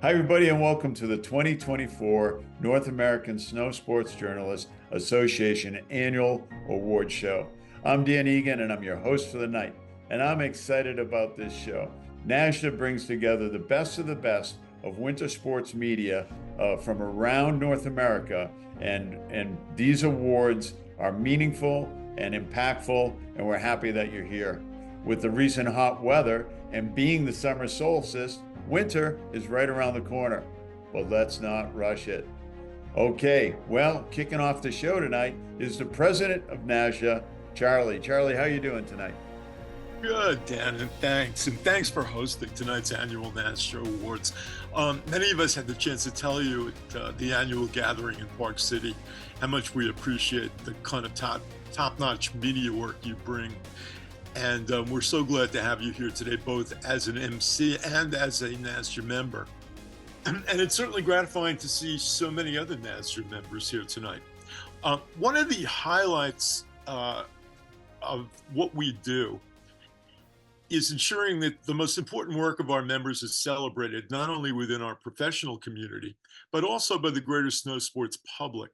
Hi, everybody, and welcome to the 2024 North American Snow Sports Journalists Association Annual Award Show. I'm Dan Egan, and I'm your host for the night, and I'm excited about this show. Nasja brings together the best of the best of winter sports media from around North America, and these awards are meaningful and impactful, and we're happy that you're here. With the recent hot weather and being the summer solstice, winter is right around the corner, but let's not rush it. Okay, well, kicking off the show tonight is the president of Nasja, Charlie. Charlie, how you doing tonight? Good, Dan, and thanks. And thanks for hosting tonight's annual Nasja Awards. Many of us had the chance to tell you at the annual gathering in Park City how much we appreciate the kind of top-notch media work you bring. And we're so glad to have you here today, both as an MC and as a Nasja member. And it's certainly gratifying to see so many other Nasja members here tonight. One of the highlights of what we do is ensuring that the most important work of our members is celebrated not only within our professional community, but also by the greater snow sports public.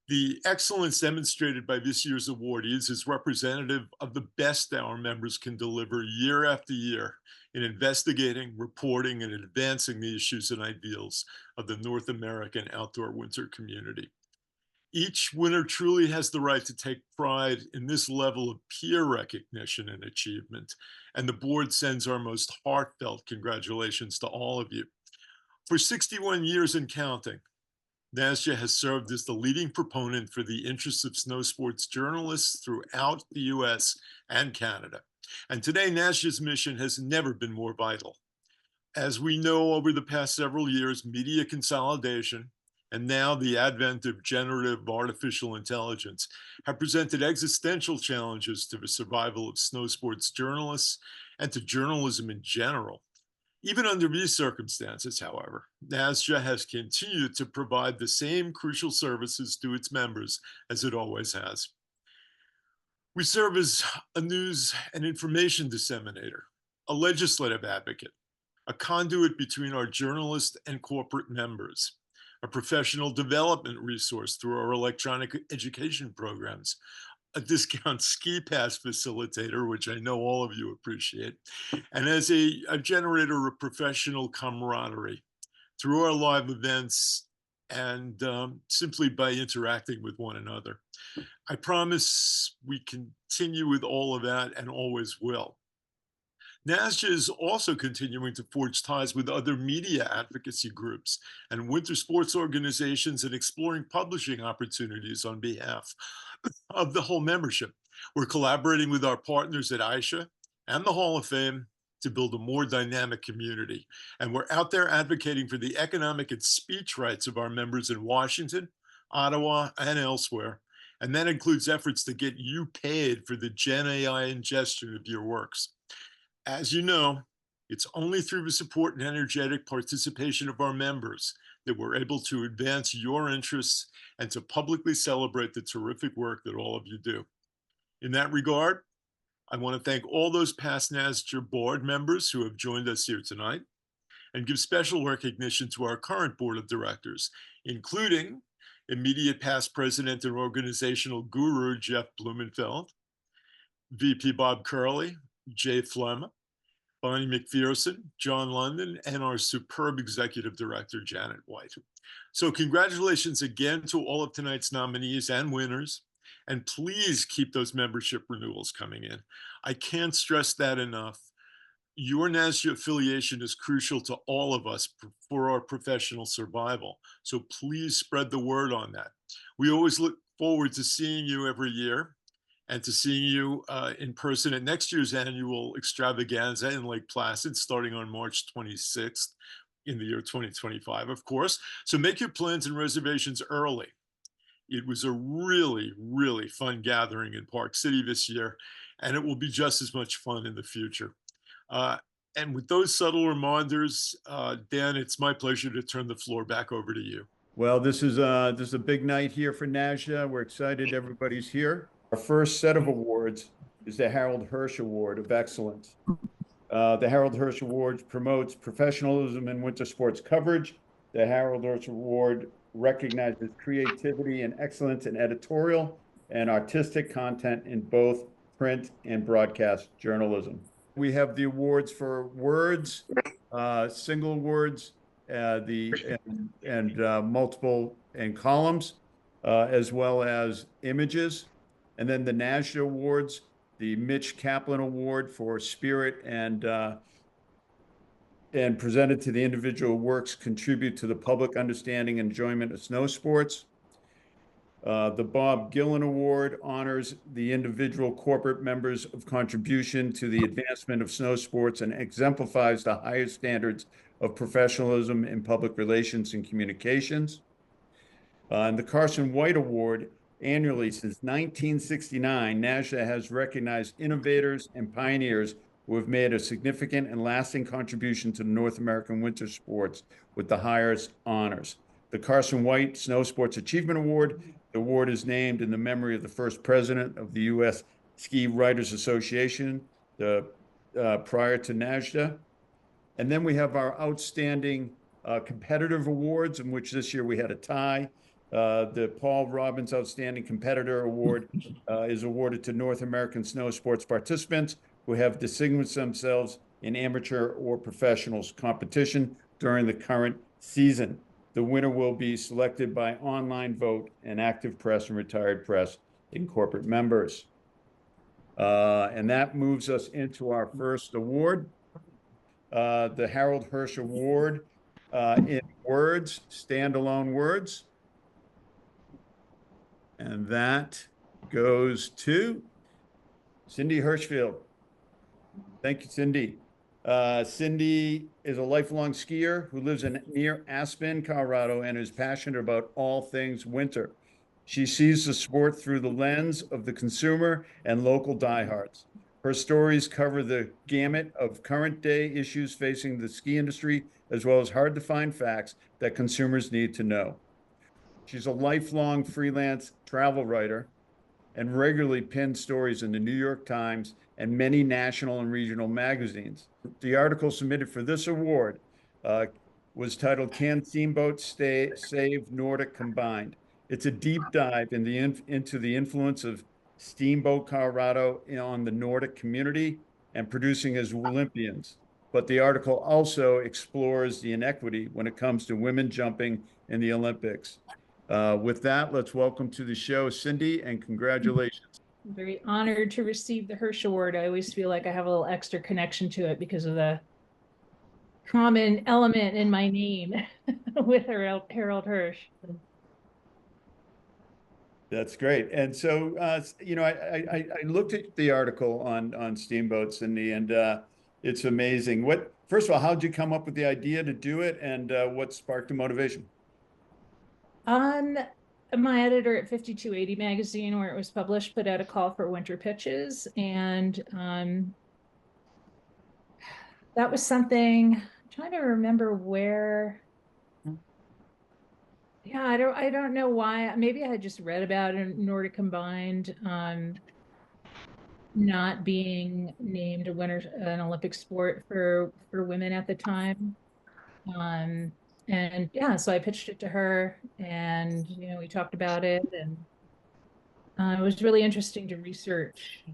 The excellence demonstrated by this year's awardees is representative of the best our members can deliver year after year in investigating, reporting, and advancing the issues and ideals of the North American outdoor winter community. Each winner truly has the right to take pride in this level of peer recognition and achievement, and the board sends our most heartfelt congratulations to all of you. For 61 years and counting, Nasja has served as the leading proponent for the interests of snow sports journalists throughout the US and Canada. And today, Nasja's mission has never been more vital. As we know, over the past several years, media consolidation and now the advent of generative artificial intelligence have presented existential challenges to the survival of snow sports journalists and to journalism in general. Even under these circumstances, however, Nasja has continued to provide the same crucial services to its members as it always has. We serve as a news and information disseminator, a legislative advocate, a conduit between our journalists and corporate members, a professional development resource through our electronic education programs, a discount ski pass facilitator, which I know all of you appreciate, and as a generator of professional camaraderie through our live events and simply by interacting with one another. I promise we continue with all of that and always will. Nasja is also continuing to forge ties with other media advocacy groups and winter sports organizations and exploring publishing opportunities on behalf of the whole membership. We're collaborating with our partners at Aisha and the Hall of Fame to build a more dynamic community. And we're out there advocating for the economic and speech rights of our members in Washington, Ottawa, and elsewhere. And that includes efforts to get you paid for the Gen AI ingestion of your works. As you know, it's only through the support and energetic participation of our members that we're able to advance your interests and to publicly celebrate the terrific work that all of you do. In that regard, I want to thank all those past Nasja board members who have joined us here tonight and give special recognition to our current board of directors, including immediate past president and organizational guru Jeff Blumenfeld, VP Bob Curley, Jay Flem, Bonnie McPherson, John London, and our superb executive director, Janet White. So congratulations again to all of tonight's nominees and winners, and please keep those membership renewals coming in. I can't stress that enough. Your Nasja affiliation is crucial to all of us for our professional survival, so please spread the word on that. We always look forward to seeing you every year, and to seeing you in person at next year's annual extravaganza in Lake Placid, starting on March 26th in the year 2025, of course. So make your plans and reservations early. It was a really, really fun gathering in Park City this year, and it will be just as much fun in the future. And with those subtle reminders, Dan, it's my pleasure to turn the floor back over to you. Well, this is a big night here for Nasja. We're excited everybody's here. Our first set of awards is the Harold Hirsch Award of Excellence. The Harold Hirsch Award promotes professionalism in winter sports coverage. The Harold Hirsch Award recognizes creativity and excellence in editorial and artistic content in both print and broadcast journalism. We have the awards for words, single words, multiple and columns, as well as images, and then the Nasja Awards, the Mitch Kaplan Award for spirit and presented to the individual works contribute to the public understanding and enjoyment of snow sports. The Bob Gillen Award honors the individual corporate members of contribution to the advancement of snow sports and exemplifies the highest standards of professionalism in public relations and communications. And the Carson White Award, annually since 1969, Nasja has recognized innovators and pioneers who have made a significant and lasting contribution to the North American winter sports with the highest honors. The Carson White Snow Sports Achievement Award. The award is named in the memory of the first president of the U.S. Ski Writers Association, prior to Nasja. And then we have our outstanding competitive awards, in which this year we had a tie. The Paul Robbins Outstanding Competitor Award is awarded to North American snow sports participants who have distinguished themselves in amateur or professionals competition during the current season. The winner will be selected by online vote and active press and retired press and corporate members. And that moves us into our first award, the Harold Hirsch Award in words, standalone words. And that goes to Cindy Hirschfield. Thank you, Cindy. Cindy is a lifelong skier who lives near Aspen, Colorado, and is passionate about all things winter. She sees the sport through the lens of the consumer and local diehards. Her stories cover the gamut of current day issues facing the ski industry, as well as hard to find facts that consumers need to know. She's a lifelong freelance travel writer and regularly pins stories in the New York Times and many national and regional magazines. The article submitted for this award was titled, "Can Steamboats Save Nordic Combined?" It's a deep dive into the influence of Steamboat Colorado on the Nordic community and producing as Olympians. But the article also explores the inequity when it comes to women jumping in the Olympics. With that, let's welcome to the show Cindy, and congratulations. I'm very honored to receive the Hirsch Award. I always feel like I have a little extra connection to it because of the common element in my name with Harold Hirsch. That's great. And so, I looked at the article on steamboats, Cindy, and it's amazing. First of all, how did you come up with the idea to do it, and what sparked the motivation? My editor at 5280 magazine, where it was published, put out a call for winter pitches, and that was something. I'm trying to remember where. Yeah, I don't know why. Maybe I had just read about it, Nordic Combined not being named an Olympic sport for women at the time. And yeah, so I pitched it to her, and we talked about it, and it was really interesting to research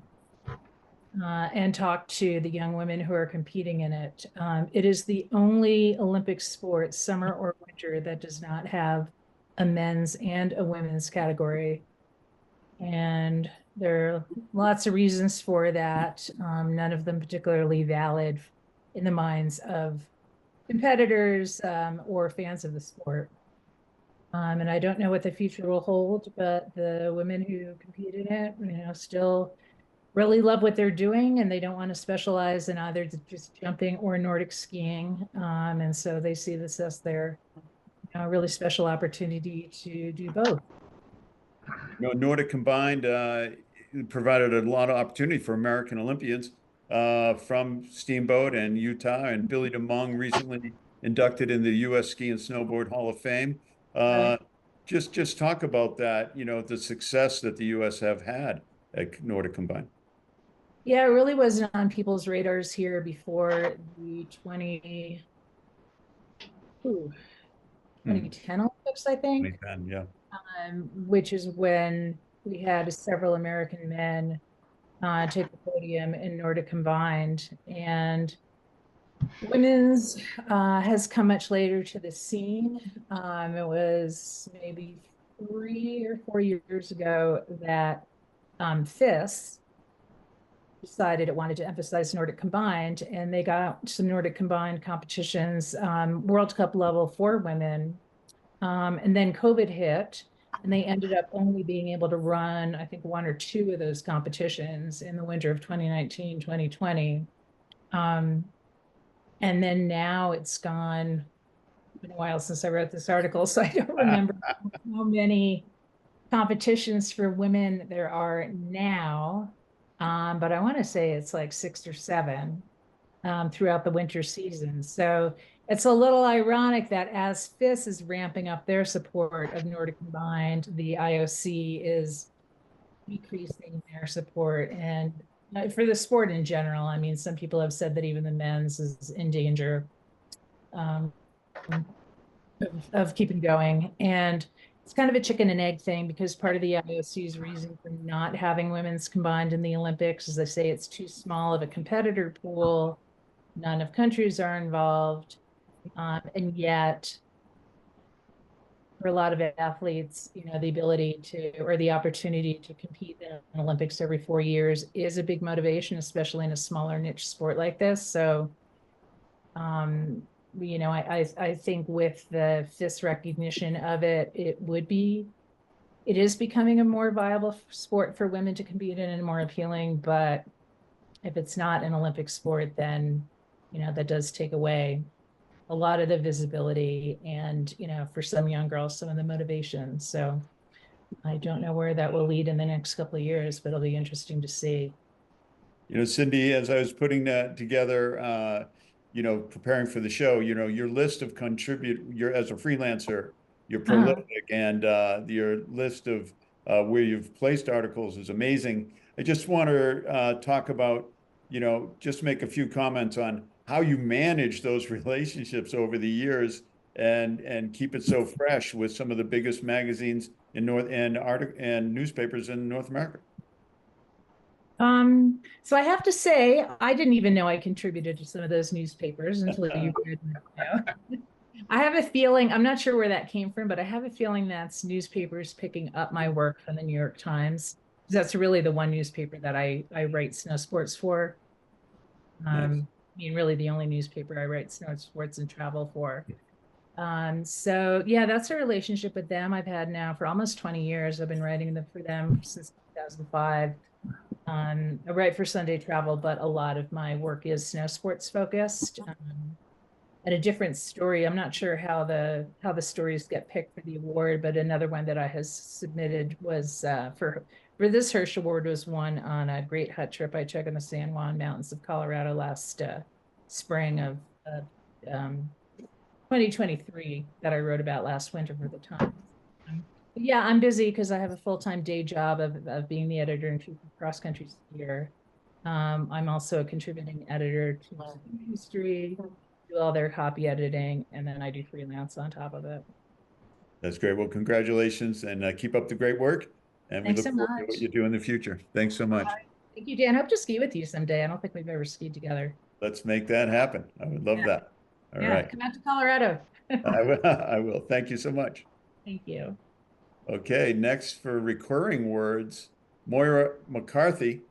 and talk to the young women who are competing in it. It is the only Olympic sport, summer or winter, that does not have a men's and a women's category. And there are lots of reasons for that, none of them particularly valid in the minds of competitors or fans of the sport. And I don't know what the future will hold, but the women who compete in it, still really love what they're doing, and they don't want to specialize in either just jumping or Nordic skiing. And so they see this as their really special opportunity to do both. Nordic Combined provided a lot of opportunity for American Olympians from Steamboat and Utah, and Billy DeMong recently inducted in the U.S. Ski and Snowboard Hall of Fame. Just talk about that, the success that the U.S. have had at Nordic Combined. Yeah, it really wasn't on people's radars here before the ooh, Hmm. 2010 Olympics, I think, 2010, yeah. which is when we had several American men take the podium in Nordic combined. And women's has come much later to the scene. It was maybe 3 or 4 years ago that FIS decided it wanted to emphasize Nordic combined, and they got some Nordic combined competitions, World Cup level for women. And then COVID hit, and they ended up only being able to run, I think, one or two of those competitions in the winter of 2019, 2020. Um, and then now it's gone, it's been a while since I wrote this article, so I don't remember how many competitions for women there are now. But I want to say it's like 6 or 7 throughout the winter season. So it's a little ironic that as FIS is ramping up their support of Nordic Combined, the IOC is decreasing their support. And for the sport in general, I mean, some people have said that even the men's is in danger um, of keeping going. And it's kind of a chicken and egg thing because part of the IOC's reason for not having women's combined in the Olympics is they say it's too small of a competitor pool. None of countries are involved. And yet, for a lot of athletes, the ability to or the opportunity to compete in an Olympics every 4 years is a big motivation, especially in a smaller niche sport like this. So, um, I think with the FIS recognition of it, it is becoming a more viable sport for women to compete in and more appealing. But if it's not an Olympic sport, then that does take away a lot of the visibility and for some young girls some of the motivation. So I don't know where that will lead in the next couple of years, but it'll be interesting to see. Cindy, as I was putting that together, preparing for the show, your list of you're as a freelancer, you're Uh-huh. prolific, and your list of where you've placed articles is amazing. I just want to talk about, just make a few comments on how you manage those relationships over the years and keep it so fresh with some of the biggest magazines in and newspapers in North America. So I have to say, I didn't even know I contributed to some of those newspapers until you read my bio. I have a feeling, I'm not sure where that came from, but I have a feeling that's newspapers picking up my work from the New York Times. That's really the one newspaper that I write snow sports for. Nice. I mean, really the only newspaper I write snow sports and travel for. So yeah, that's a relationship with them I've had now for almost 20 years. I've been writing them for them since 2005. I write for Sunday Travel, but a lot of my work is snow sports focused. And a different story. I'm not sure how the stories get picked for the award, but another one that I has submitted was for this Hirsch Award was one on a great hut trip I took in the San Juan Mountains of Colorado last spring of 2023 that I wrote about last winter for the Times. Yeah, I'm busy because I have a full-time day job of being the editor in chief of Cross Country Skier. I'm also a contributing editor to History, do all their copy editing, and then I do freelance on top of it. That's great. Well, congratulations and keep up the great work. And we Thanks look so forward to what much. you do in the future. Thanks so much. Thank you, Dan. Hope to ski with you someday. I don't think we've ever skied together. Let's make that happen. I would love Yeah, that. All yeah. right. Come out to Colorado. I will. I will. Thank you so much. Thank you. Okay. Next for recurring words, Moira McCarthy,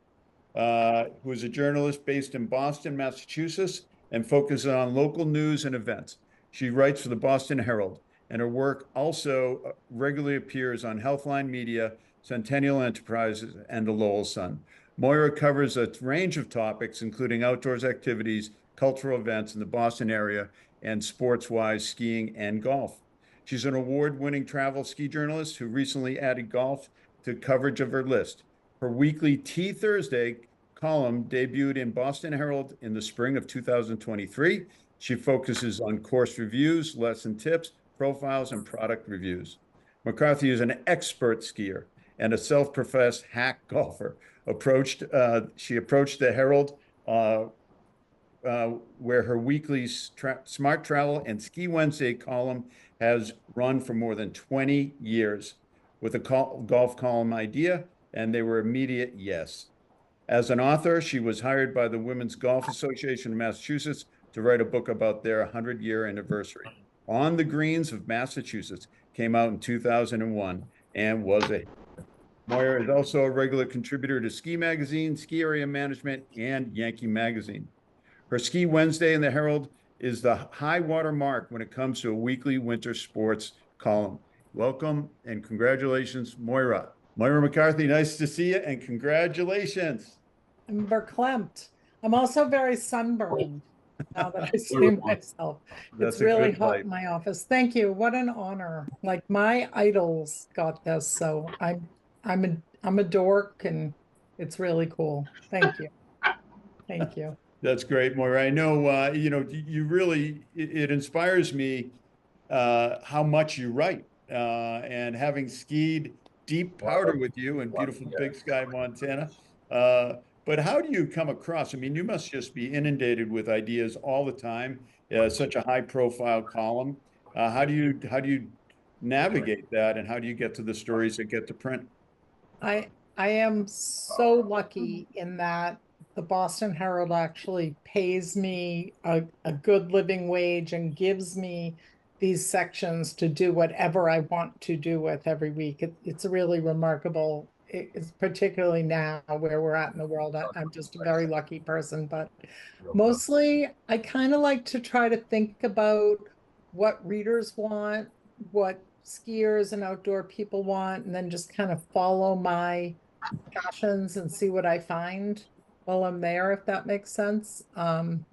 who is a journalist based in Boston, Massachusetts, and focuses on local news and events. She writes for the Boston Herald, and her work also regularly appears on Healthline Media, Centennial Enterprises, and the Lowell Sun. Moira covers a range of topics, including outdoors activities, cultural events in the Boston area, and sports-wise skiing and golf. She's an award-winning travel ski journalist who recently added golf to coverage of her list. Her weekly Tea Thursday column debuted in Boston Herald in the spring of 2023. She focuses on course reviews, lesson tips, profiles, and product reviews. McCarthy is an expert skier and a self-professed hack golfer. She approached the Herald, where her weekly Smart Travel and Ski Wednesday column has run for more than 20 years with a golf column idea, and they were immediate yes. As an author, she was hired by the Women's Golf Association of Massachusetts to write a book about their 100-year anniversary. On the Greens of Massachusetts came out in 2001 and was a Moyer is also a regular contributor to Ski Magazine, Ski Area Management, and Yankee Magazine. Her Ski Wednesday in the Herald is the high water mark when it comes to a weekly winter sports column. Welcome and congratulations, Moira. Moira McCarthy, nice to see you and congratulations. I'm verklempt. I'm also very sunburned now that I see myself. That's It's really good hot light. in my office. Thank you. What an honor. Like my idols got this, so I'm a dork and it's really cool. Thank you. Thank you. That's great, Moira. I know, you really, it inspires me how much you write. And having skied deep powder with you in beautiful Big Sky, Montana. But how do you come across? I mean, you must just be inundated with ideas all the time. Such a high profile column. How do you navigate that, and how do you get to the stories that get to print? I am so lucky in that the Boston Herald actually pays me a good living wage and gives me these sections to do whatever I want to do with every week. It's really remarkable. It's particularly now where we're at in the world. I'm just a very lucky person, but mostly I kind of like to try to think about what readers want, what skiers and outdoor people want, and then just kind of follow my passions and see what I find while I'm there, if that makes sense. I'm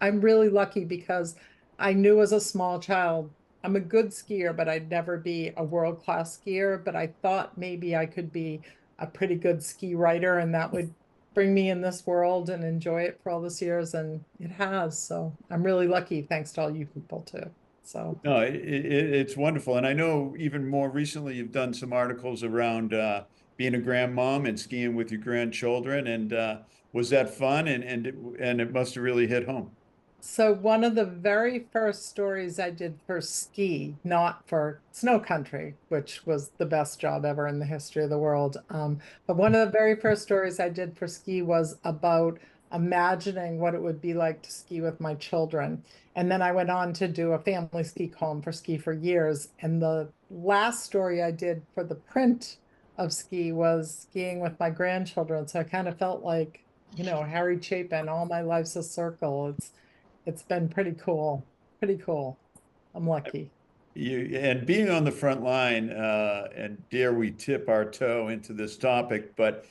really lucky because I knew as a small child I'm a good skier, but I'd never be a world-class skier. But I thought maybe I could be a pretty good ski writer, and that would bring me in this world and enjoy it for all these years, and it has. So I'm really lucky, thanks to all you people too. So No, it's wonderful. And I know even more recently you've done some articles around being a grandmom and skiing with your grandchildren. And was that fun? And it must have really hit home. So one of the very first stories I did for ski, not for snow country, which was the best job ever in the history of the world. But one of the very first stories I did for ski was about imagining what it would be like to ski with my children. And then I went on to do a family ski column for Ski for years. And the last story I did for the print of ski was skiing with my grandchildren. So I kind of felt like, Harry Chapin, all my life's a circle. It's been pretty cool. Pretty cool. I'm lucky. And being on the front line, and dare we tip our toe into this topic, but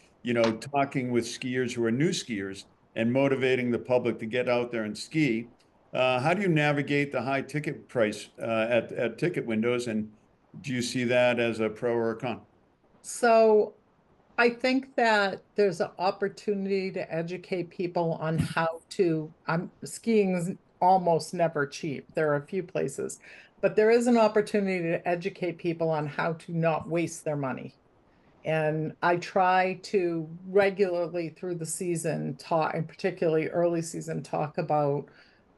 talking with skiers who are new skiers and motivating the public to get out there and ski. How do you navigate the high ticket price at ticket windows? And do you see that as a pro or a con? So I think that there's an opportunity to educate people on how to, skiing's almost never cheap. There are a few places, but there is an opportunity to educate people on how to not waste their money. And I try to regularly through the season talk, and particularly early season, talk about,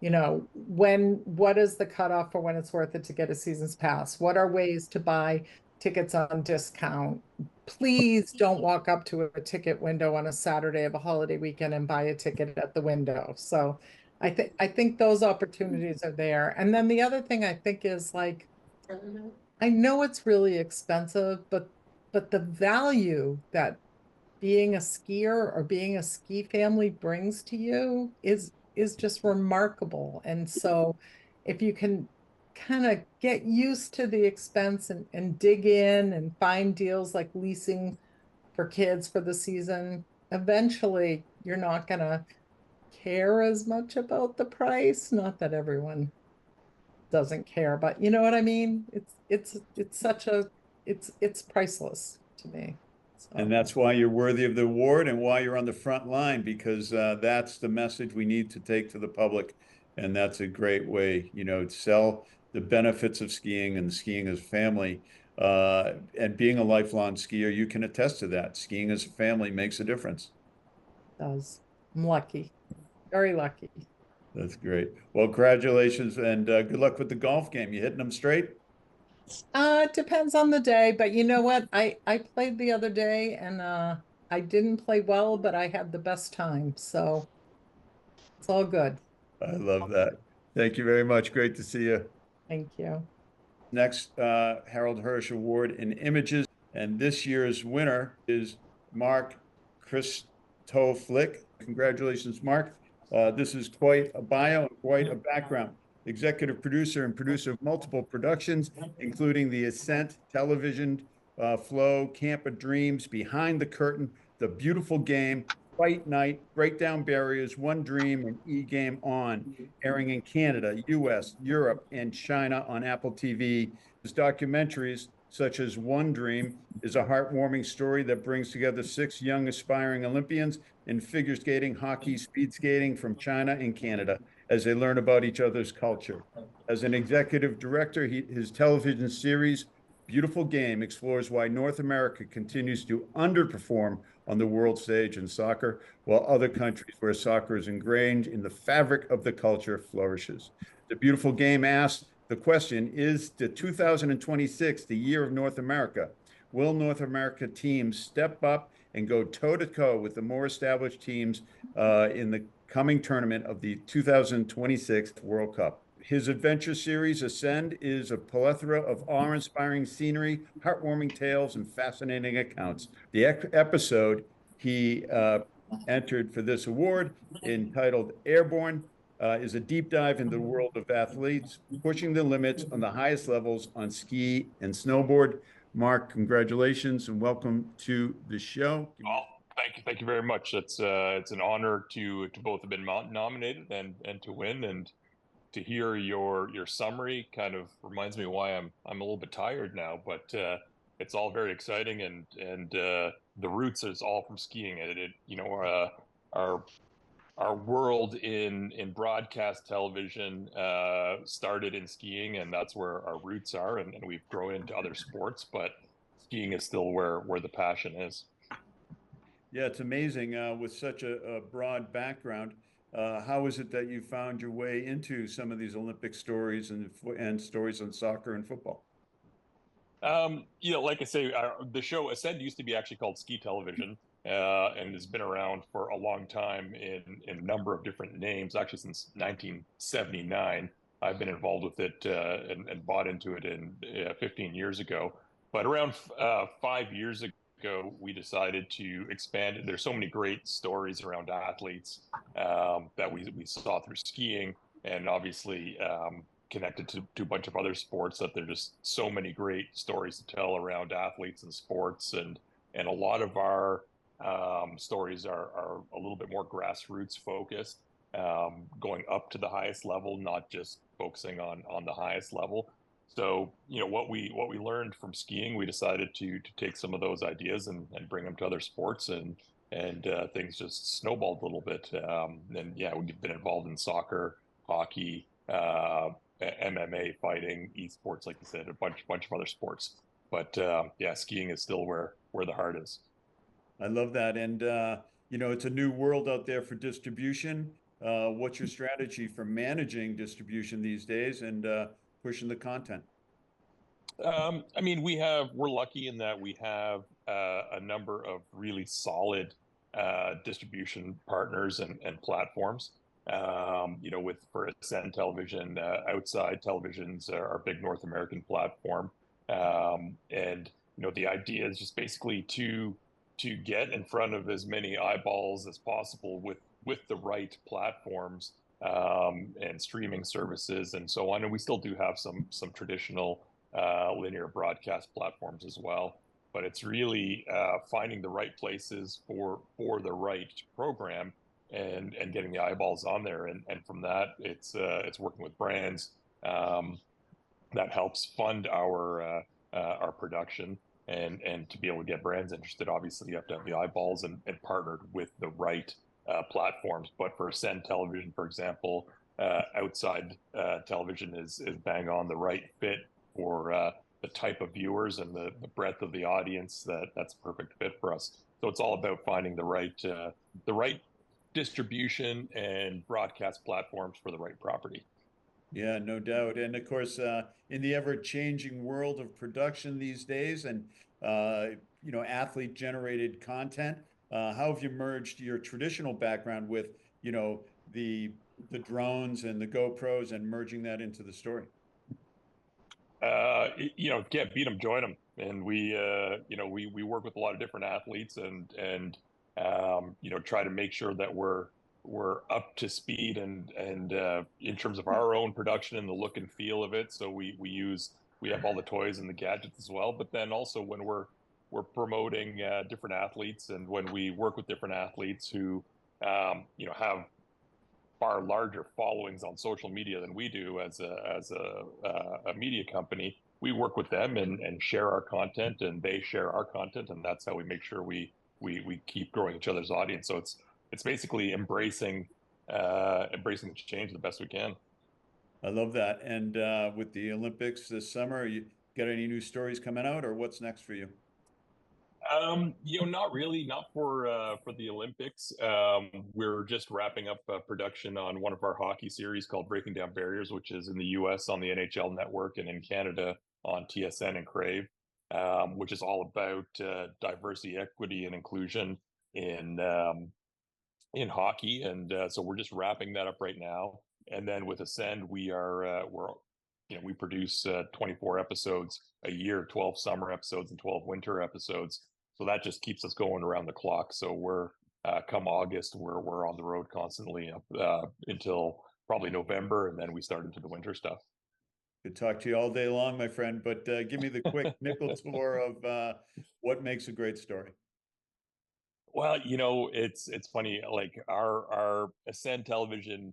what is the cutoff for when it's worth it to get a season's pass? What are ways to buy tickets on discount? Please don't walk up to a ticket window on a Saturday of a holiday weekend and buy a ticket at the window. So I think those opportunities are there. And then the other thing I think is like, I know it's really expensive, but the value that being a skier or being a ski family brings to you is just remarkable. And so if you can kind of get used to the expense and dig in and find deals like leasing for kids for the season, eventually you're not going to care as much about the price. Not that everyone doesn't care, but you know what I mean? It's such a it's priceless to me. And So that's why you're worthy of the award and why you're on the front line, because that's the message we need to take to the public. And that's a great way, to sell the benefits of skiing and skiing as a family. And being a lifelong skier, you can attest to that. Skiing as a family makes a difference. Does. I'm lucky, very lucky. That's great. Well, congratulations and good luck with the golf game. You hitting them straight? It depends on the day, but you know what? I played the other day and I didn't play well, but I had the best time, so it's all good. I love that. Thank you very much. Great to see you. Thank you. Next, Harold Hirsch Award in Images. And this year's winner is Mark Christoflick. Congratulations, Mark. This is quite a bio and quite a background. Executive producer and producer of multiple productions, including The Ascent, Television, Flow, Camp of Dreams, Behind the Curtain, The Beautiful Game, Fight Night, Breakdown Barriers, One Dream, and E-Game On, airing in Canada, US, Europe, and China on Apple TV. His documentaries, such as One Dream, is a heartwarming story that brings together 6 young aspiring Olympians in figure skating, hockey, speed skating from China and Canada as they learn about each other's culture. As an executive director, his television series, Beautiful Game, explores why North America continues to underperform on the world stage in soccer, while other countries where soccer is ingrained in the fabric of the culture flourishes. The Beautiful Game asks the question, is the 2026 the year of North America? Will North America teams step up and go toe-to-toe with the more established teams in the coming tournament of the 2026 World Cup? His adventure series, Ascend, is a plethora of awe-inspiring scenery, heartwarming tales, and fascinating accounts. The episode he entered for this award, entitled Airborne, is a deep dive into the world of athletes, pushing the limits on the highest levels on ski and snowboard. Mark, congratulations and welcome to the show. Well, thank you very much. It's an honor to both have been nominated and to win, and to hear your summary kind of reminds me why I'm a little bit tired now, but it's all very exciting, and the roots is all from skiing. Our world in broadcast television started in skiing, and that's where our roots are, and we've grown into other sports, but skiing is still where the passion is. Yeah, it's amazing with such a broad background. How is it that you found your way into some of these Olympic stories and stories on soccer and football? Like I say, the show Ascend used to be actually called Ski Television, and has been around for a long time in a number of different names, actually since 1979. I've been involved with it and bought into it 15 years ago. But around 5 years ago, we decided to expand it. There's so many great stories around athletes that we saw through skiing, and obviously connected to a bunch of other sports, that there's just so many great stories to tell around athletes and sports, and a lot of our stories are a little bit more grassroots focused, going up to the highest level, not just focusing on the highest level. So what we learned from skiing, we decided to take some of those ideas and bring them to other sports, and things just snowballed a little bit. And yeah, we've been involved in soccer, hockey, MMA, fighting, esports, like you said, a bunch of other sports. But yeah, skiing is still where the heart is. I love that. And, it's a new world out there for distribution. What's your strategy for managing distribution these days and pushing the content? I mean, we're lucky in that we have a number of really solid distribution partners and platforms. For Ascend Television, Outside Television's our big North American platform, and the idea is just basically to get in front of as many eyeballs as possible with the right platforms and streaming services and so on. And we still do have some traditional linear broadcast platforms as well. But it's really finding the right places for the right program and getting the eyeballs on there. And from that, it's working with brands that helps fund our production. And to be able to get brands interested, obviously you have to have the eyeballs and partnered with the right platforms. But for Ascend Television, for example, Outside Television is bang on the right fit for the type of viewers and the breadth of the audience that's a perfect fit for us. So it's all about finding the right distribution and broadcast platforms for the right property. Yeah, no doubt. And of course, in the ever-changing world of production these days and athlete-generated content, how have you merged your traditional background with, the drones and the GoPros and merging that into the story? Can't beat them, join them. And we work with a lot of different athletes and try to make sure that we're up to speed and in terms of our own production and the look and feel of it. So we have all the toys and the gadgets as well. But then also when we're promoting different athletes and when we work with different athletes who have far larger followings on social media than we do as a media company, we work with them and share our content and they share our content, and that's how we make sure we keep growing each other's audience. So it's basically embracing the change the best we can. I love that. And with the Olympics this summer, you got any new stories coming out, or what's next for you? Not really, not for the Olympics. We're just wrapping up production on one of our hockey series called Breaking Down Barriers, which is in the US on the NHL Network and in Canada on TSN and Crave, which is all about diversity, equity, and inclusion in hockey. And so we're just wrapping that up right now. And then with Ascend, we produce 24 episodes a year, 12 summer episodes and 12 winter episodes. So that just keeps us going around the clock. So we're come August, we're on the road constantly until probably November, and then we start into the winter stuff. Could talk to you all day long, my friend, but give me the quick nickel tour of what makes a great story. Well, it's funny, like our Ascend television,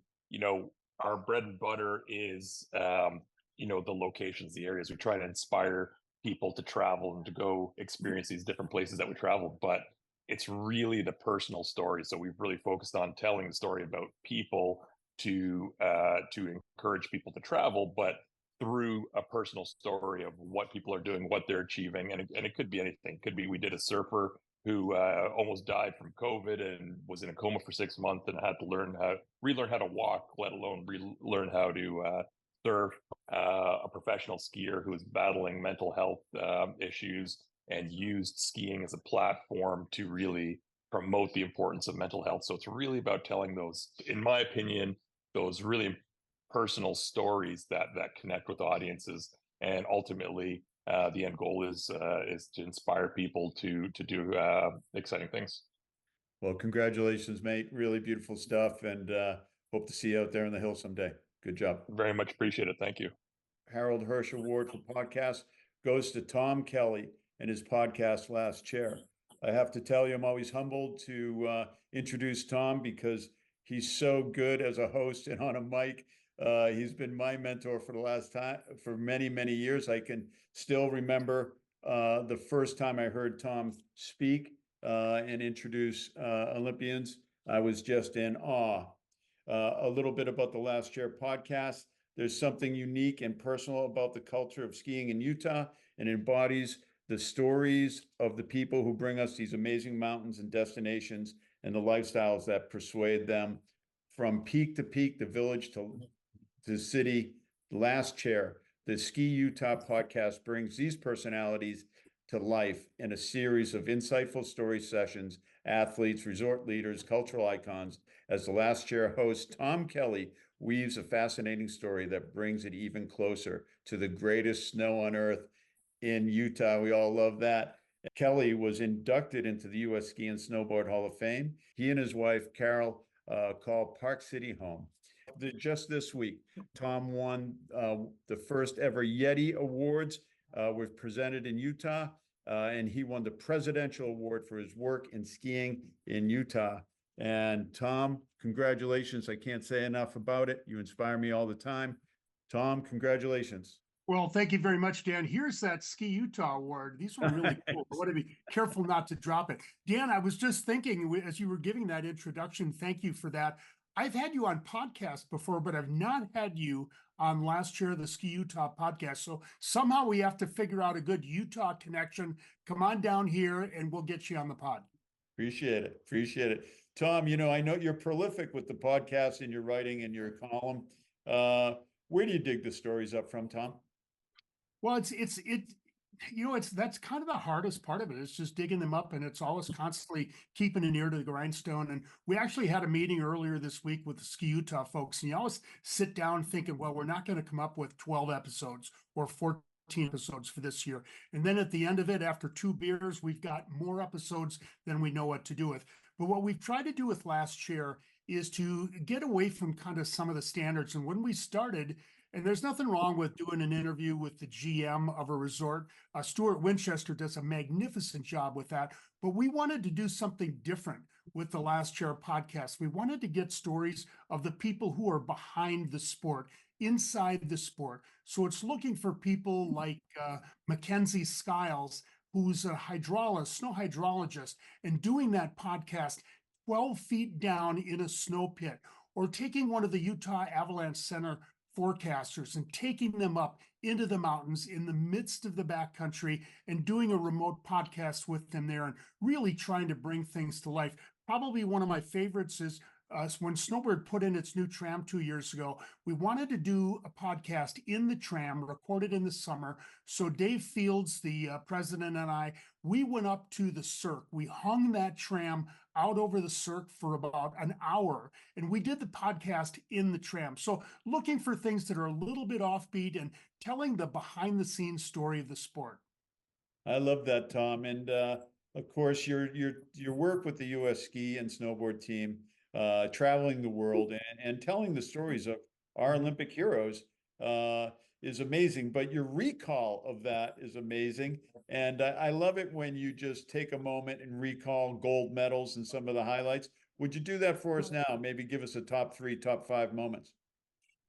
our bread and butter is the locations, the areas. We try to inspire people to travel and to go experience these different places that we travel, but it's really the personal story. So we've really focused on telling the story about people to encourage people to travel, but through a personal story of what people are doing, what they're achieving. And it could be anything. It could be we did a surfer who almost died from COVID and was in a coma for 6 months and had to relearn how to walk, let alone relearn how to surf. A professional skier who was battling mental health issues and used skiing as a platform to really promote the importance of mental health. So it's really about telling those, in my opinion, those really personal stories that connect with audiences, and ultimately the end goal is to inspire people to do exciting things. Well, congratulations, mate. Really beautiful stuff, and hope to see you out there on the hill someday. Good job. Very much appreciate it. Thank you. Harold Hirsch Award for podcast goes to Tom Kelly and his podcast Last Chair. I have to tell you, I'm always humbled to introduce Tom because he's so good as a host and on a mic. He's been my mentor for many, many years. I can still remember the first time I heard Tom speak and introduce Olympians. I was just in awe. A little bit about the Last Chair podcast. There's something unique and personal about the culture of skiing in Utah, and embodies the stories of the people who bring us these amazing mountains and destinations and the lifestyles that persuade them. From peak to peak, the village to city, Last Chair, the Ski Utah podcast brings these personalities to life in a series of insightful story sessions, athletes, resort leaders, cultural icons, as the Last Chair host, Tom Kelly, weaves a fascinating story that brings it even closer to the greatest snow on earth in Utah. We all love that. Kelly was inducted into the U.S. Ski and Snowboard Hall of Fame. He and his wife, Carol, call Park City home. Just this week, Tom won the first ever Yeti Awards, was presented in Utah, and he won the Presidential Award for his work in skiing in Utah. And Tom, congratulations. I can't say enough about it. You inspire me all the time. Tom, congratulations. Well, thank you very much, Dan. Here's that Ski Utah Award. These were really cool. I want to be careful not to drop it. Dan, I was just thinking as you were giving that introduction, thank you for that. I've had you on podcast before, but I've not had you on Last Year of the Ski Utah podcast. So somehow we have to figure out a good Utah connection. Come on down here and we'll get you on the pod. Appreciate it. Appreciate it. Tom, I know you're prolific with the podcast and your writing and your column. Where do you dig the stories up from, Tom? Well, that's kind of the hardest part of it. It's just digging them up, and it's always constantly keeping an ear to the grindstone. And we actually had a meeting earlier this week with the Ski Utah folks, and you always sit down thinking, well, we're not going to come up with 12 episodes or 14 episodes for this year. And then at the end of it, after 2 beers, we've got more episodes than we know what to do with. But what we've tried to do with Last Year is to get away from kind of some of the standards. And when we started, and there's nothing wrong with doing an interview with the GM of a resort. Stuart Winchester does a magnificent job with that. But we wanted to do something different with the Last Year podcast. We wanted to get stories of the people who are behind the sport, inside the sport. So it's looking for people like Mackenzie Skiles, who's a snow hydrologist, and doing that podcast 12 feet down in a snow pit, or taking one of the Utah Avalanche Center forecasters and taking them up into the mountains in the midst of the backcountry and doing a remote podcast with them there and really trying to bring things to life. Probably one of my favorites is when Snowbird put in its new tram 2 years ago. We wanted to do a podcast in the tram, recorded in the summer. So Dave Fields, the president, and I, we went up to the Cirque. We hung that tram out over the Cirque for about an hour, and we did the podcast in the tram. So looking for things that are a little bit offbeat and telling the behind the scenes story of the sport. I love that, Tom. And of course, your work with the U.S. ski and snowboard team, traveling the world and telling the stories of our Olympic heroes is amazing. But your recall of that is amazing. And I love it when you just take a moment and recall gold medals and some of the highlights. Would you do that for us now? Maybe give us a top 3, top 5 moments.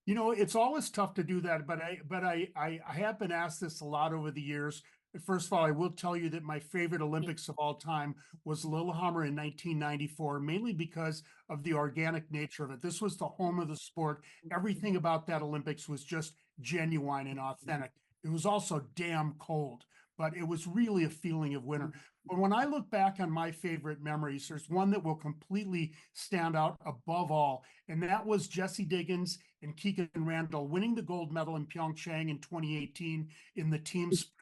It's always tough to do that, but I have been asked this a lot over the years. First of all, I will tell you that my favorite Olympics of all time was Lillehammer in 1994, mainly because of the organic nature of it. This was the home of the sport. Everything about that Olympics was just genuine and authentic. It was also damn cold, but it was really a feeling of winter. But when I look back on my favorite memories, there's one that will completely stand out above all, and that was Jesse Diggins and Keegan Randall winning the gold medal in Pyeongchang in 2018 in the team sprint.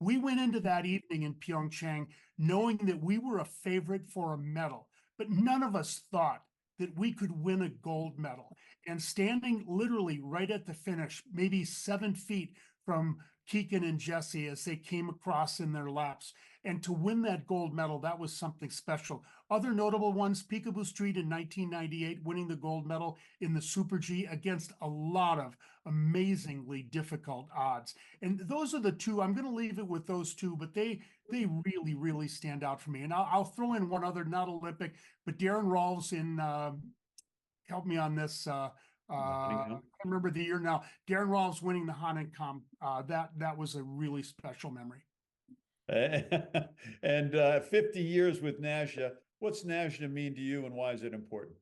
We went into that evening in Pyeongchang knowing that we were a favorite for a medal, but none of us thought that we could win a gold medal. And standing literally right at the finish, maybe 7 feet from Keegan and Jesse as they came across in their laps. And to win that gold medal, that was something special. Other notable ones, Peekaboo Street in 1998, winning the gold medal in the Super G against a lot of amazingly difficult odds. And those are the two. I'm going to leave it with those two, but they really, really stand out for me. And I'll throw in one other, not Olympic, but Darren Rawls in, help me on this, I can't remember the year now. Darren Rawls winning the Hahnenkamm. That was a really special memory. And 50 years with Nasja. What's Nasja mean to you, and why is it important?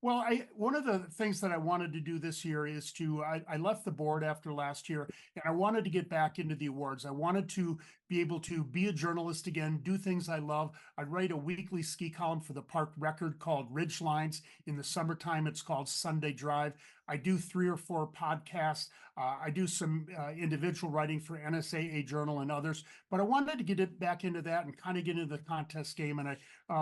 Well, one of the things that I wanted to do this year is I left the board after last year, and I wanted to get back into the awards. I wanted to be able to be a journalist again, do things I love. I write a weekly ski column for the Park Record called Ridge Lines. In the summertime, it's called Sunday Drive. I do 3 or 4 podcasts. I do some individual writing for NSAA Journal and others, but I wanted to get back into that and kind of get into the contest game, and I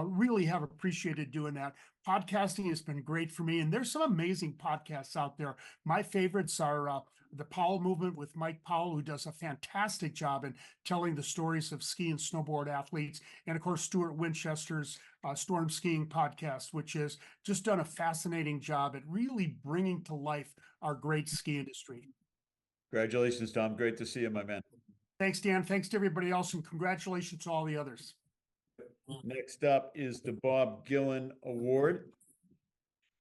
really have appreciated doing that. Podcasting has been great for me, and there's some amazing podcasts out there. My favorites are the Powell Movement with Mike Powell, who does a fantastic job in telling the stories of ski and snowboard athletes, and of course, Stuart Winchester's Storm Skiing podcast, which has just done a fascinating job at really bringing to life our great ski industry. Congratulations, Tom. Great to see you, my man. Thanks, Dan. Thanks to everybody else, and congratulations to all the others. Next up is the Bob Gillen Award,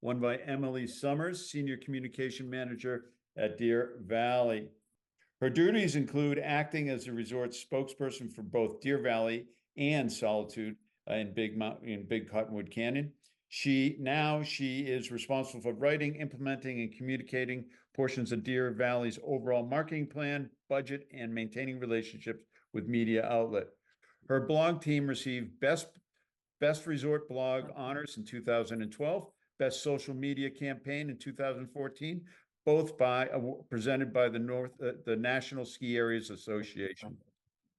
won by Emily Summers, Senior Communication Manager at Deer Valley. Her duties include acting as a resort spokesperson for both Deer Valley and Solitude in Big Cottonwood Canyon. She is responsible for writing, implementing, and communicating portions of Deer Valley's overall marketing plan, budget, and maintaining relationships with media outlet. Her blog team received Best Resort Blog honors in 2012, Best Social Media Campaign in 2014, both presented by the National Ski Areas Association.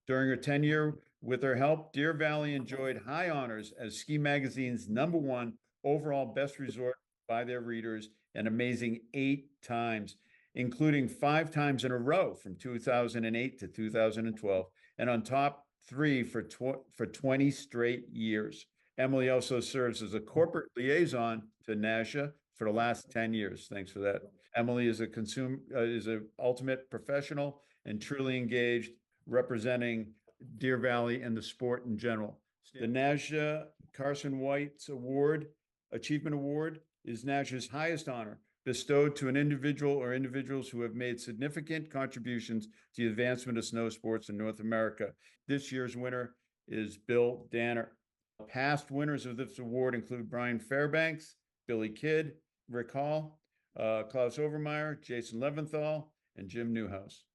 During her tenure, with her help, Deer Valley enjoyed high honors as Ski Magazine's #1 overall best resort by their readers, an amazing 8 times, including 5 times in a row from 2008 to 2012, and on top 3 for 20 straight years. Emily also serves as a corporate liaison to Nasja for the last 10 years. Thanks for that. Emily is an ultimate professional and truly engaged, representing Deer Valley and the sport in general. The Nasja Carson White's Achievement Award is Nasja's highest honor, bestowed to an individual or individuals who have made significant contributions to the advancement of snow sports in North America. This year's winner is Bill Danner. Past winners of this award include Brian Fairbanks, Billy Kidd, Rick Hall, Klaus Overmeyer, Jason Leventhal, and Jim Newhouse.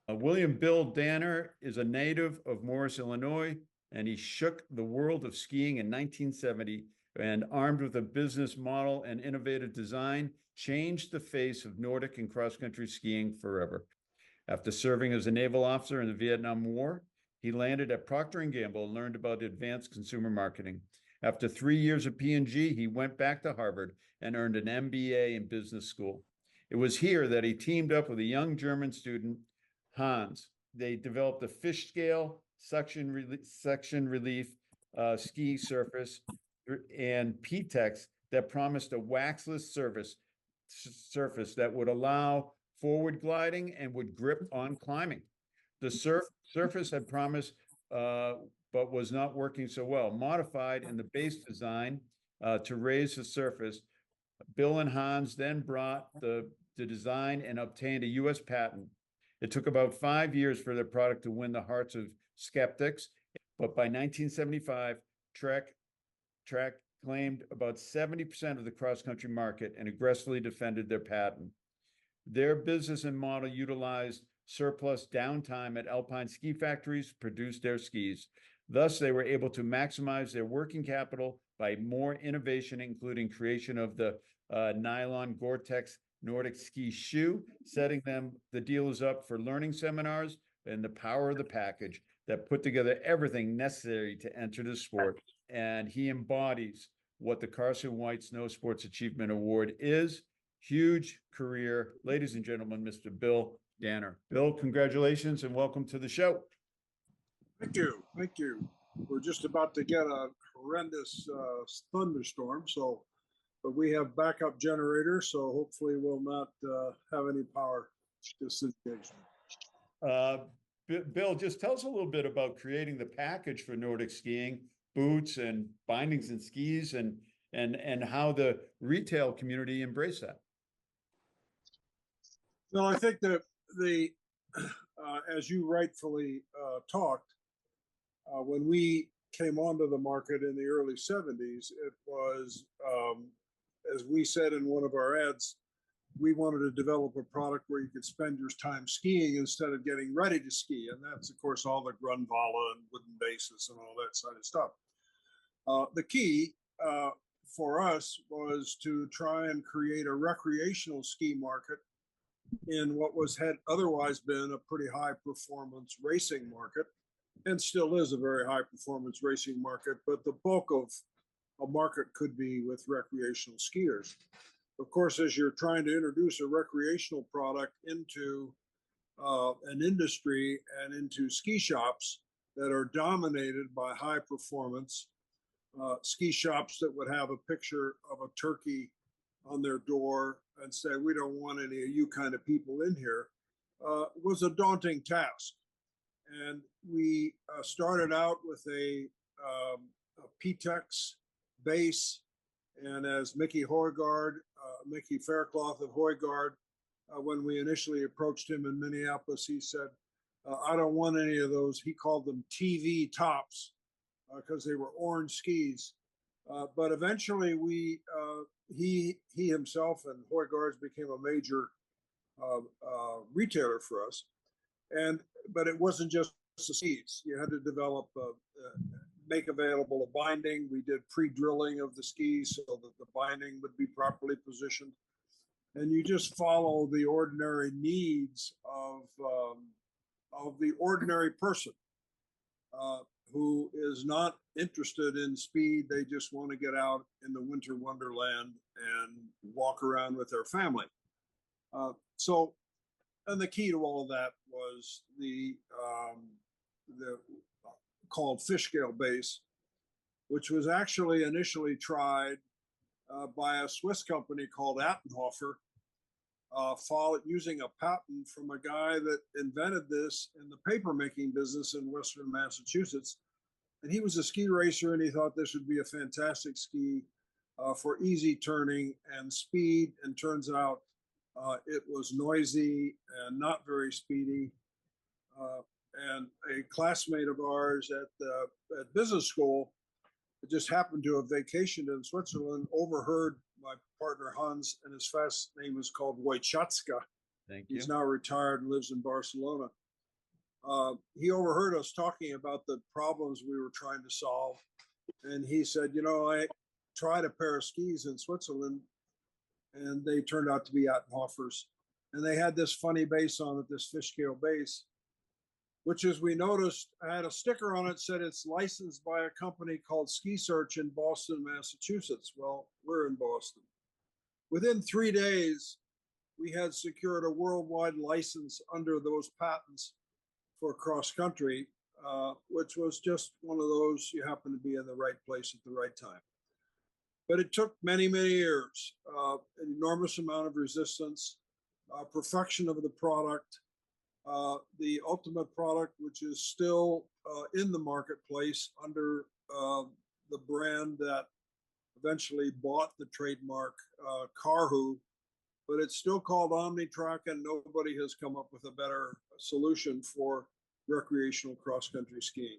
William Bill Danner is a native of Morris, Illinois, and he shook the world of skiing in 1970 and, armed with a business model and innovative design, changed the face of Nordic and cross-country skiing forever. After serving as a naval officer in the Vietnam War, he landed at Procter & Gamble and learned about advanced consumer marketing. After 3 years at P&G, he went back to Harvard and earned an MBA in business school. It was here that he teamed up with a young German student, Hans. They developed a fish scale suction relief ski surface and P-Tex that promised a waxless surface that would allow forward gliding and would grip on climbing. The surface had promised, but was not working so well. Modified in the base design to raise the surface, Bill and Hans then brought the design and obtained a U.S. patent. It took about 5 years for their product to win the hearts of skeptics, but by 1975, Trek claimed about 70% of the cross-country market and aggressively defended their patent. Their business and model utilized surplus downtime at alpine ski factories to produce their skis. Thus, they were able to maximize their working capital by more innovation, including creation of the nylon Gore-Tex Nordic ski shoe, setting the dealers up for learning seminars, and the power of the package that put together everything necessary to enter the sport. And he embodies what the Carson White Snow Sports Achievement Award is. Huge career. Ladies and gentlemen, Mr. Bill Danner. Bill, congratulations and welcome to the show. Thank you. Thank you. We're just about to get a horrendous thunderstorm, but we have backup generators, so hopefully we'll not have any power dissipation. Bill, just tell us a little bit about creating the package for Nordic skiing, boots and bindings and skis, and how the retail community embraced that. No, I think that as you rightfully talked, when we came onto the market in the early 70s, it was, as we said in one of our ads, we wanted to develop a product where you could spend your time skiing instead of getting ready to ski. And that's, of course, all the Grunwald and wooden bases and all that sort of stuff. The key for us was to try and create a recreational ski market in what had otherwise been a pretty high performance racing market, and still is a very high performance racing market, but the bulk of a market could be with recreational skiers. Of course, as you're trying to introduce a recreational product into an industry and into ski shops that are dominated by high performance ski shops that would have a picture of a turkey on their door and say, we don't want any of you kind of people in here, was a daunting task. And we started out with a P-Tex base. And as Mickey Faircloth of Højgaard, when we initially approached him in Minneapolis, he said, I don't want any of those. He called them TV tops because they were orange skis. But eventually, he himself and Huygens became a major retailer for us. But it wasn't just the skis. You had to develop, make available a binding. We did pre-drilling of the skis so that the binding would be properly positioned. And you just follow the ordinary needs of the ordinary person who is not interested in speed. They just want to get out in the winter wonderland and walk around with their family. And the key to all of that was the called fish scale base, which was actually initially tried by a Swiss company called Attenhofer, using a patent from a guy that invented this in the paper making business in Western Massachusetts. And he was a ski racer, and he thought this would be a fantastic ski for easy turning and speed. And turns out it was noisy and not very speedy. And a classmate of ours at business school just happened to have vacationed in Switzerland, overheard my partner Hans, and his fast name is called Wojciechka. Thank you. He's now retired and lives in Barcelona. He overheard us talking about the problems we were trying to solve. And he said, I tried a pair of skis in Switzerland, and they turned out to be Attenhofers. And they had this funny base on it, this fish scale base, which, as we noticed, had a sticker on it that said it's licensed by a company called Ski Search in Boston, Massachusetts. Well, we're in Boston. Within 3 days, we had secured a worldwide license under those patents for cross country, which was just one of those, you happen to be in the right place at the right time. But it took many, many years, an enormous amount of resistance, perfection of the product, the ultimate product, which is still in the marketplace under the brand that eventually bought the trademark Karhu, but it's still called OmniTrack, and nobody has come up with a better solution for recreational cross-country skiing.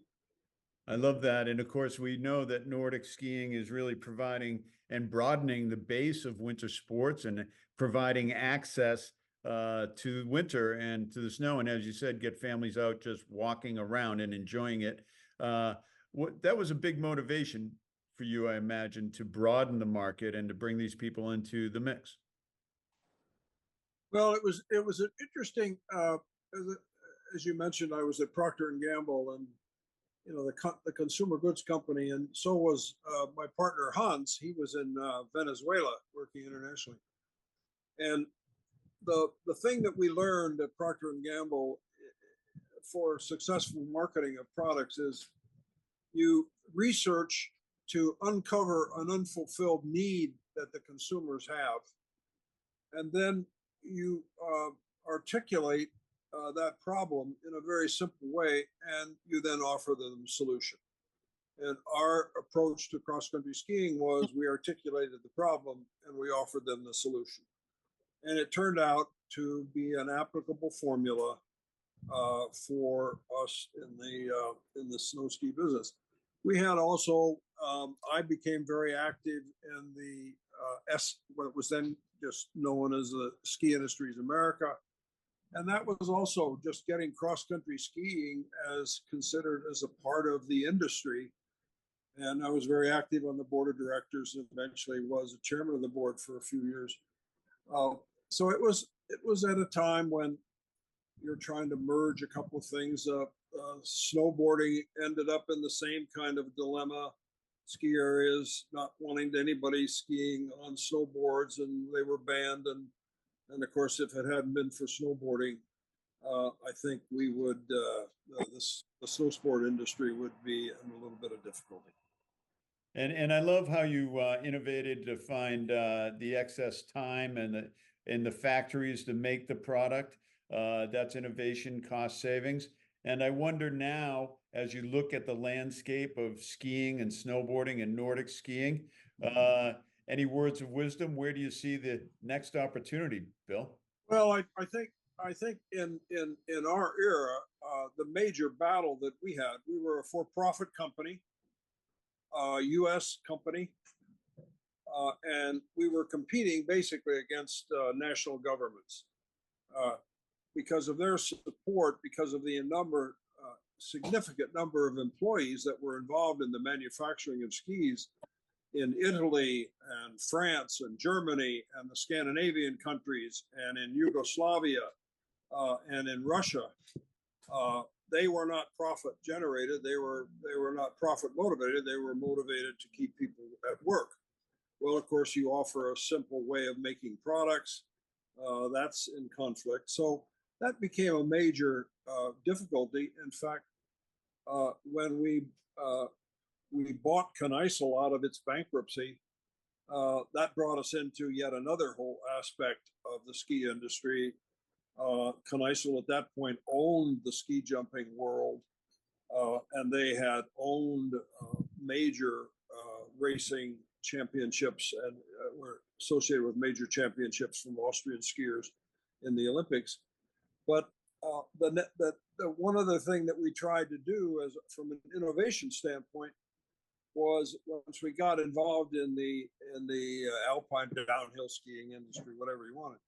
I love that. And of course, we know that Nordic skiing is really providing and broadening the base of winter sports and providing access to winter and to the snow. And as you said, get families out just walking around and enjoying it. That was a big motivation for you, I imagine, to broaden the market and to bring these people into the mix. Well, it was an interesting, as you mentioned, I was at Procter and Gamble, and the consumer goods company, and so was my partner Hans. He was in Venezuela working internationally, and the thing that we learned at Procter and Gamble for successful marketing of products is you research to uncover an unfulfilled need that the consumers have, and then you articulate that problem in a very simple way, and you then offer them a solution. And our approach to cross-country skiing was we articulated the problem and we offered them the solution. And it turned out to be an applicable formula for us in the snow ski business. We had also, I became very active in the what was then just known as the Ski Industries America. And that was also just getting cross-country skiing as considered as a part of the industry. And I was very active on the board of directors, and eventually was a chairman of the board for a few years. So it was at a time when you're trying to merge a couple of things. Snowboarding ended up in the same kind of dilemma. Ski areas not wanting anybody skiing on snowboards, and they were banned. And of course, if it hadn't been for snowboarding, I think we would the snow sport industry would be in a little bit of difficulty. And I love how you innovated to find the excess time and the factories to make the product. That's innovation, cost savings. And I wonder now, as you look at the landscape of skiing and snowboarding and Nordic skiing, any words of wisdom? Where do you see the next opportunity, Bill? Well, I think in our era, the major battle that we had, we were a for-profit company. U.S. company, and we were competing basically against national governments because of their support, because of the significant number of employees that were involved in the manufacturing of skis in Italy and France and Germany and the Scandinavian countries and in Yugoslavia and in Russia. They were not profit generated. They were not profit motivated. They were motivated to keep people at work. Well, of course, you offer a simple way of making products. That's in conflict. So that became a major difficulty. In fact, when we bought Kneissl out of its bankruptcy, that brought us into yet another whole aspect of the ski industry. Kneissl at that point owned the ski jumping world, and they had owned major racing championships and were associated with major championships from Austrian skiers in the Olympics. But the one other thing that we tried to do, as from an innovation standpoint, was once we got involved in the alpine downhill skiing industry, whatever you wanted,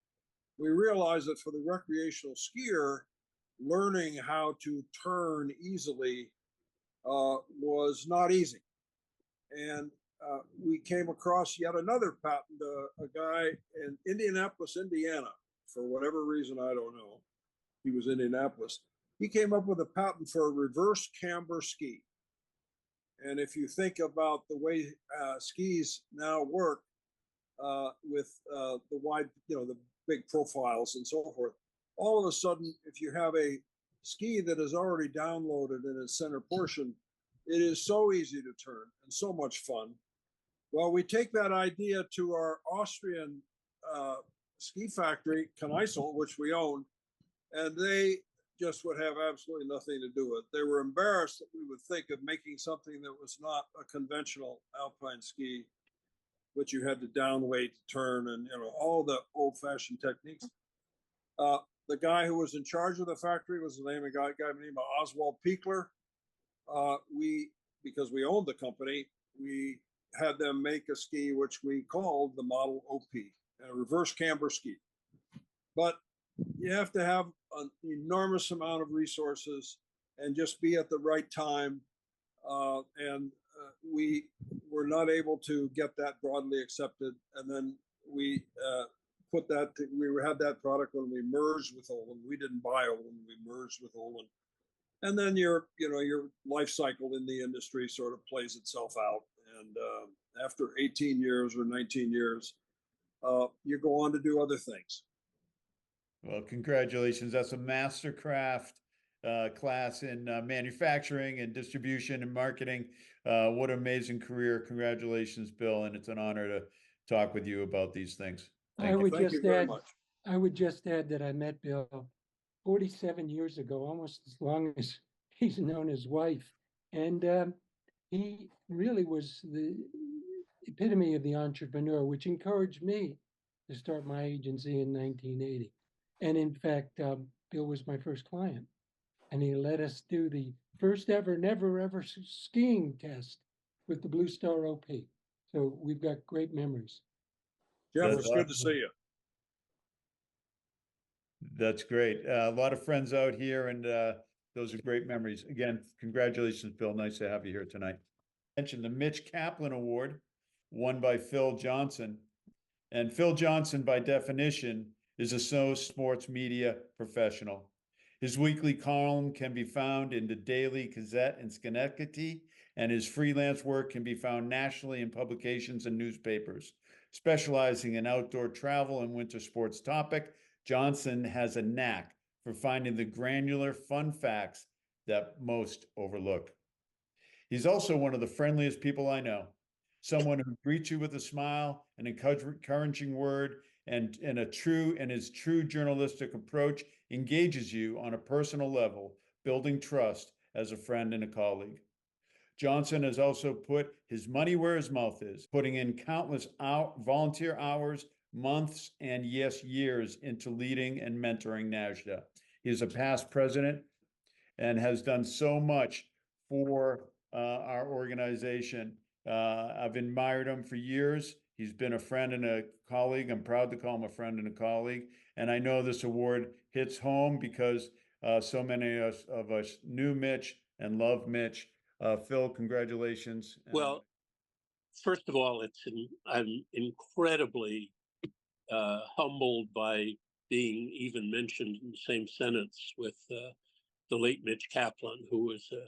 we realized that for the recreational skier, learning how to turn easily was not easy. And we came across yet another patent, a guy in Indianapolis, Indiana, for whatever reason, I don't know. He was in Indianapolis. He came up with a patent for a reverse camber ski. And if you think about the way skis now work with the wide, the big profiles and so forth, all of a sudden, if you have a ski that is already downloaded in its center portion, it is so easy to turn and so much fun. Well, we take that idea to our Austrian ski factory, Kneissl, which we own, and they just would have absolutely nothing to do with it. They were embarrassed that we would think of making something that was not a conventional alpine ski, but you had to downweight, turn, and all the old-fashioned techniques. The guy who was in charge of the factory was the name of a guy named Oswald Piekler. Because we owned the company, we had them make a ski which we called the Model OP, a reverse camber ski. But you have to have an enormous amount of resources and just be at the right time. We were not able to get that broadly accepted. And then we we had that product when we merged with Olin. We didn't buy Olin, we merged with Olin. And then your life cycle in the industry sort of plays itself out. And after 18 years or 19 years, you go on to do other things. Well, congratulations. That's a mastercraft class in manufacturing and distribution and marketing. What an amazing career. Congratulations, Bill. And it's an honor to talk with you about these things. Thank you very much. I would just add that I met Bill 47 years ago, almost as long as he's known his wife. And he really was the epitome of the entrepreneur, which encouraged me to start my agency in 1980. And in fact, Bill was my first client. And he let us do the first ever, never ever skiing test with the Blue Star OP. So we've got great memories. Jeff, it's good to see you. That's great. A lot of friends out here, and those are great memories. Again, congratulations, Bill. Nice to have you here tonight. Mentioned the Mitch Kaplan Award, won by Phil Johnson. And Phil Johnson, by definition, is a snow sports media professional. His weekly column can be found in the Daily Gazette in Schenectady, and his freelance work can be found nationally in publications and newspapers. Specializing in outdoor travel and winter sports topic, Johnson has a knack for finding the granular fun facts that most overlook. He's also one of the friendliest people I know, someone who greets you with a smile, an encouraging word, and his true journalistic approach engages you on a personal level, building trust as a friend and a colleague. Johnson has also put his money where his mouth is, putting in countless volunteer hours, months, and yes, years into leading and mentoring Nasja. He is a past president and has done so much for our organization. I've admired him for years. He's been a friend and a colleague. I'm proud to call him a friend and a colleague. And I know this award hits home because so many of us knew Mitch and love Mitch. Phil, congratulations. Well, first of all, I'm incredibly humbled by being even mentioned in the same sentence with the late Mitch Kaplan, who was a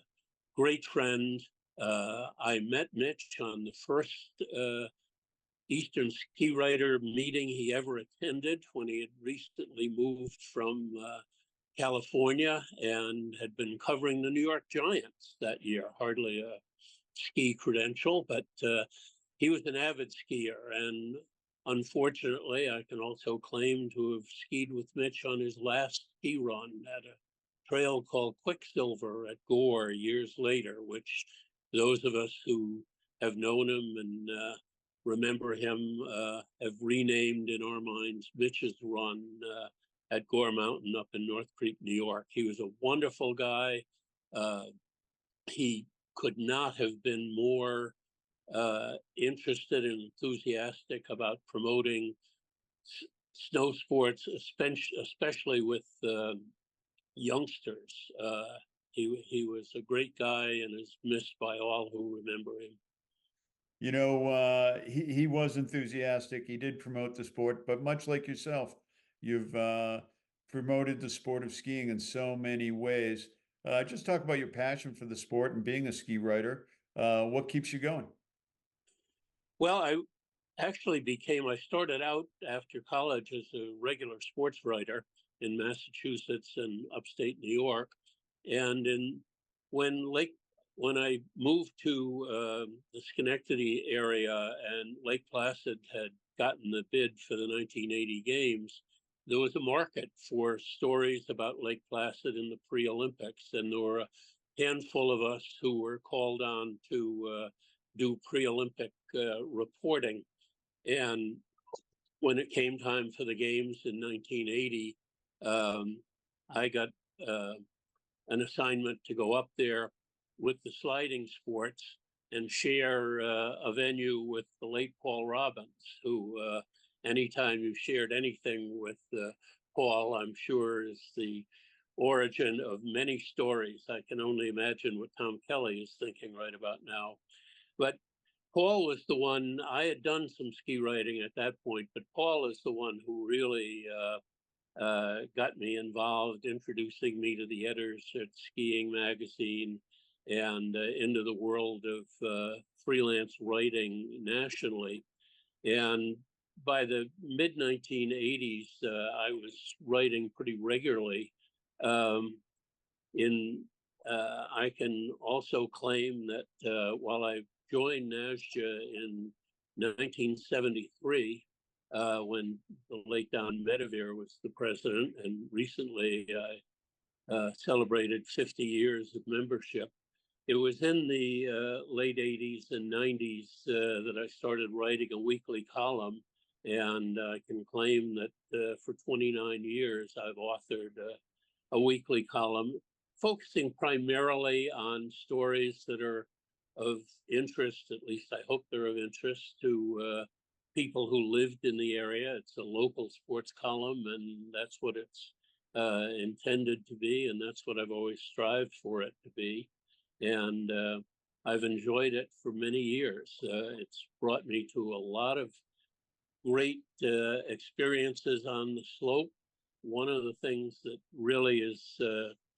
great friend. I met Mitch on the first Eastern ski writer meeting he ever attended when he had recently moved from California and had been covering the New York Giants that year. Hardly a ski credential, but he was an avid skier. And unfortunately, I can also claim to have skied with Mitch on his last ski run at a trail called Quicksilver at Gore years later, which those of us who have known him and remember him have renamed in our minds Mitch's Run at Gore Mountain up in North Creek, New York. He was a wonderful guy. He could not have been more interested and enthusiastic about promoting snow sports, especially with youngsters. He was a great guy and is missed by all who remember him. You know, he was enthusiastic. He did promote the sport, but much like yourself, you've promoted the sport of skiing in so many ways. Just talk about your passion for the sport and being a ski writer. What keeps you going? Well, I started out after college as a regular sports writer in Massachusetts and upstate New York. And when I moved to the Schenectady area and Lake Placid had gotten the bid for the 1980 games, there was a market for stories about Lake Placid in the pre-Olympics. And there were a handful of us who were called on to do pre-Olympic reporting. And when it came time for the games in 1980, I got an assignment to go up there with the sliding sports and share a venue with the late Paul Robbins, who anytime you've shared anything with Paul, I'm sure is the origin of many stories. I can only imagine what Tom Kelly is thinking right about now. But Paul was the one, I had done some ski writing at that point, but Paul is the one who really got me involved, introducing me to the editors at Skiing Magazine and into the world of freelance writing nationally. And by the mid 1980s, I was writing pretty regularly. I can also claim that while I joined Nasja in 1973, when the late Don Medevere was the president, and recently celebrated 50 years of membership. It was in the late 80s and 90s that I started writing a weekly column, and I can claim that for 29 years I've authored a weekly column focusing primarily on stories that are of interest, at least I hope they're of interest to people who lived in the area. It's a local sports column, and that's what it's intended to be, and that's what I've always strived for it to be. And I've enjoyed it for many years. It's brought me to a lot of great experiences on the slope. One of the things that really is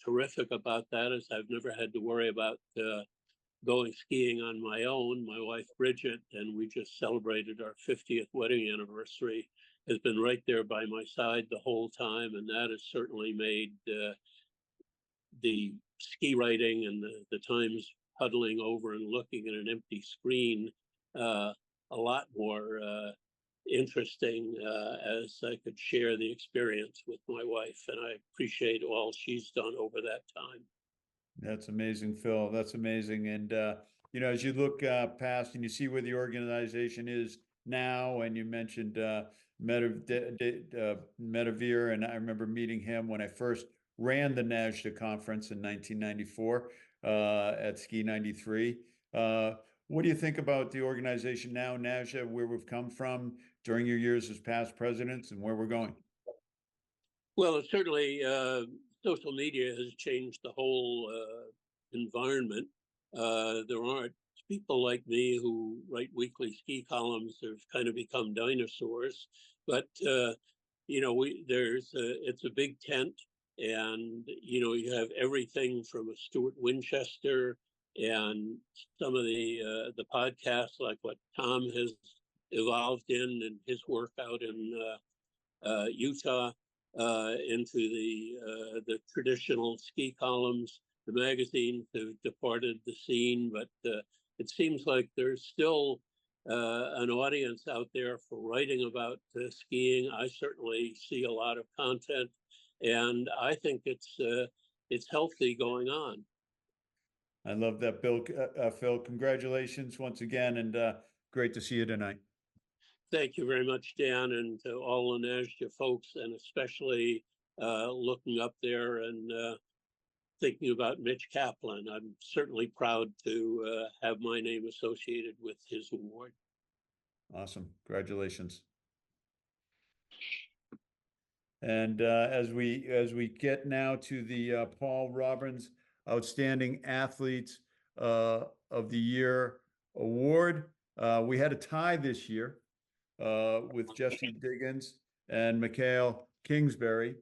terrific about that is I've never had to worry about going skiing on my own. My wife, Bridget, and we just celebrated our 50th wedding anniversary, has been right there by my side the whole time. And that has certainly made the ski writing and the times huddling over and looking at an empty screen a lot more interesting as I could share the experience with my wife. And I appreciate all she's done over that time. That's amazing, Phil. That's amazing. And, you know, as you look past and you see where the organization is now, and you mentioned Medevere, and I remember meeting him when I first ran the Nasja conference in 1994 at Ski 93. What do you think about the organization now, Nasja, where we've come from during your years as past presidents and where we're going? Well, certainly social media has changed the whole environment. There aren't people like me who write weekly ski columns have kind of become dinosaurs, but it's a big tent, and you have everything from a Stuart Winchester and some of the podcasts like what Tom has evolved in and his work out in Utah, into the traditional ski columns. The magazines have departed the scene, but it seems like there's still an audience out there for writing about skiing. I certainly see a lot of content, and I think it's healthy going on. I love that, Bill. Phil, congratulations once again, and great to see you tonight. Thank you very much, Dan, and to all the Nasja folks, and especially looking up there and thinking about Mitch Kaplan. I'm certainly proud to have my name associated with his award. Awesome. Congratulations. And as we get now to the Paul Robbins Outstanding Athletes of the Year award, we had a tie this year with Jesse Diggins and Mikhail Kingsbury.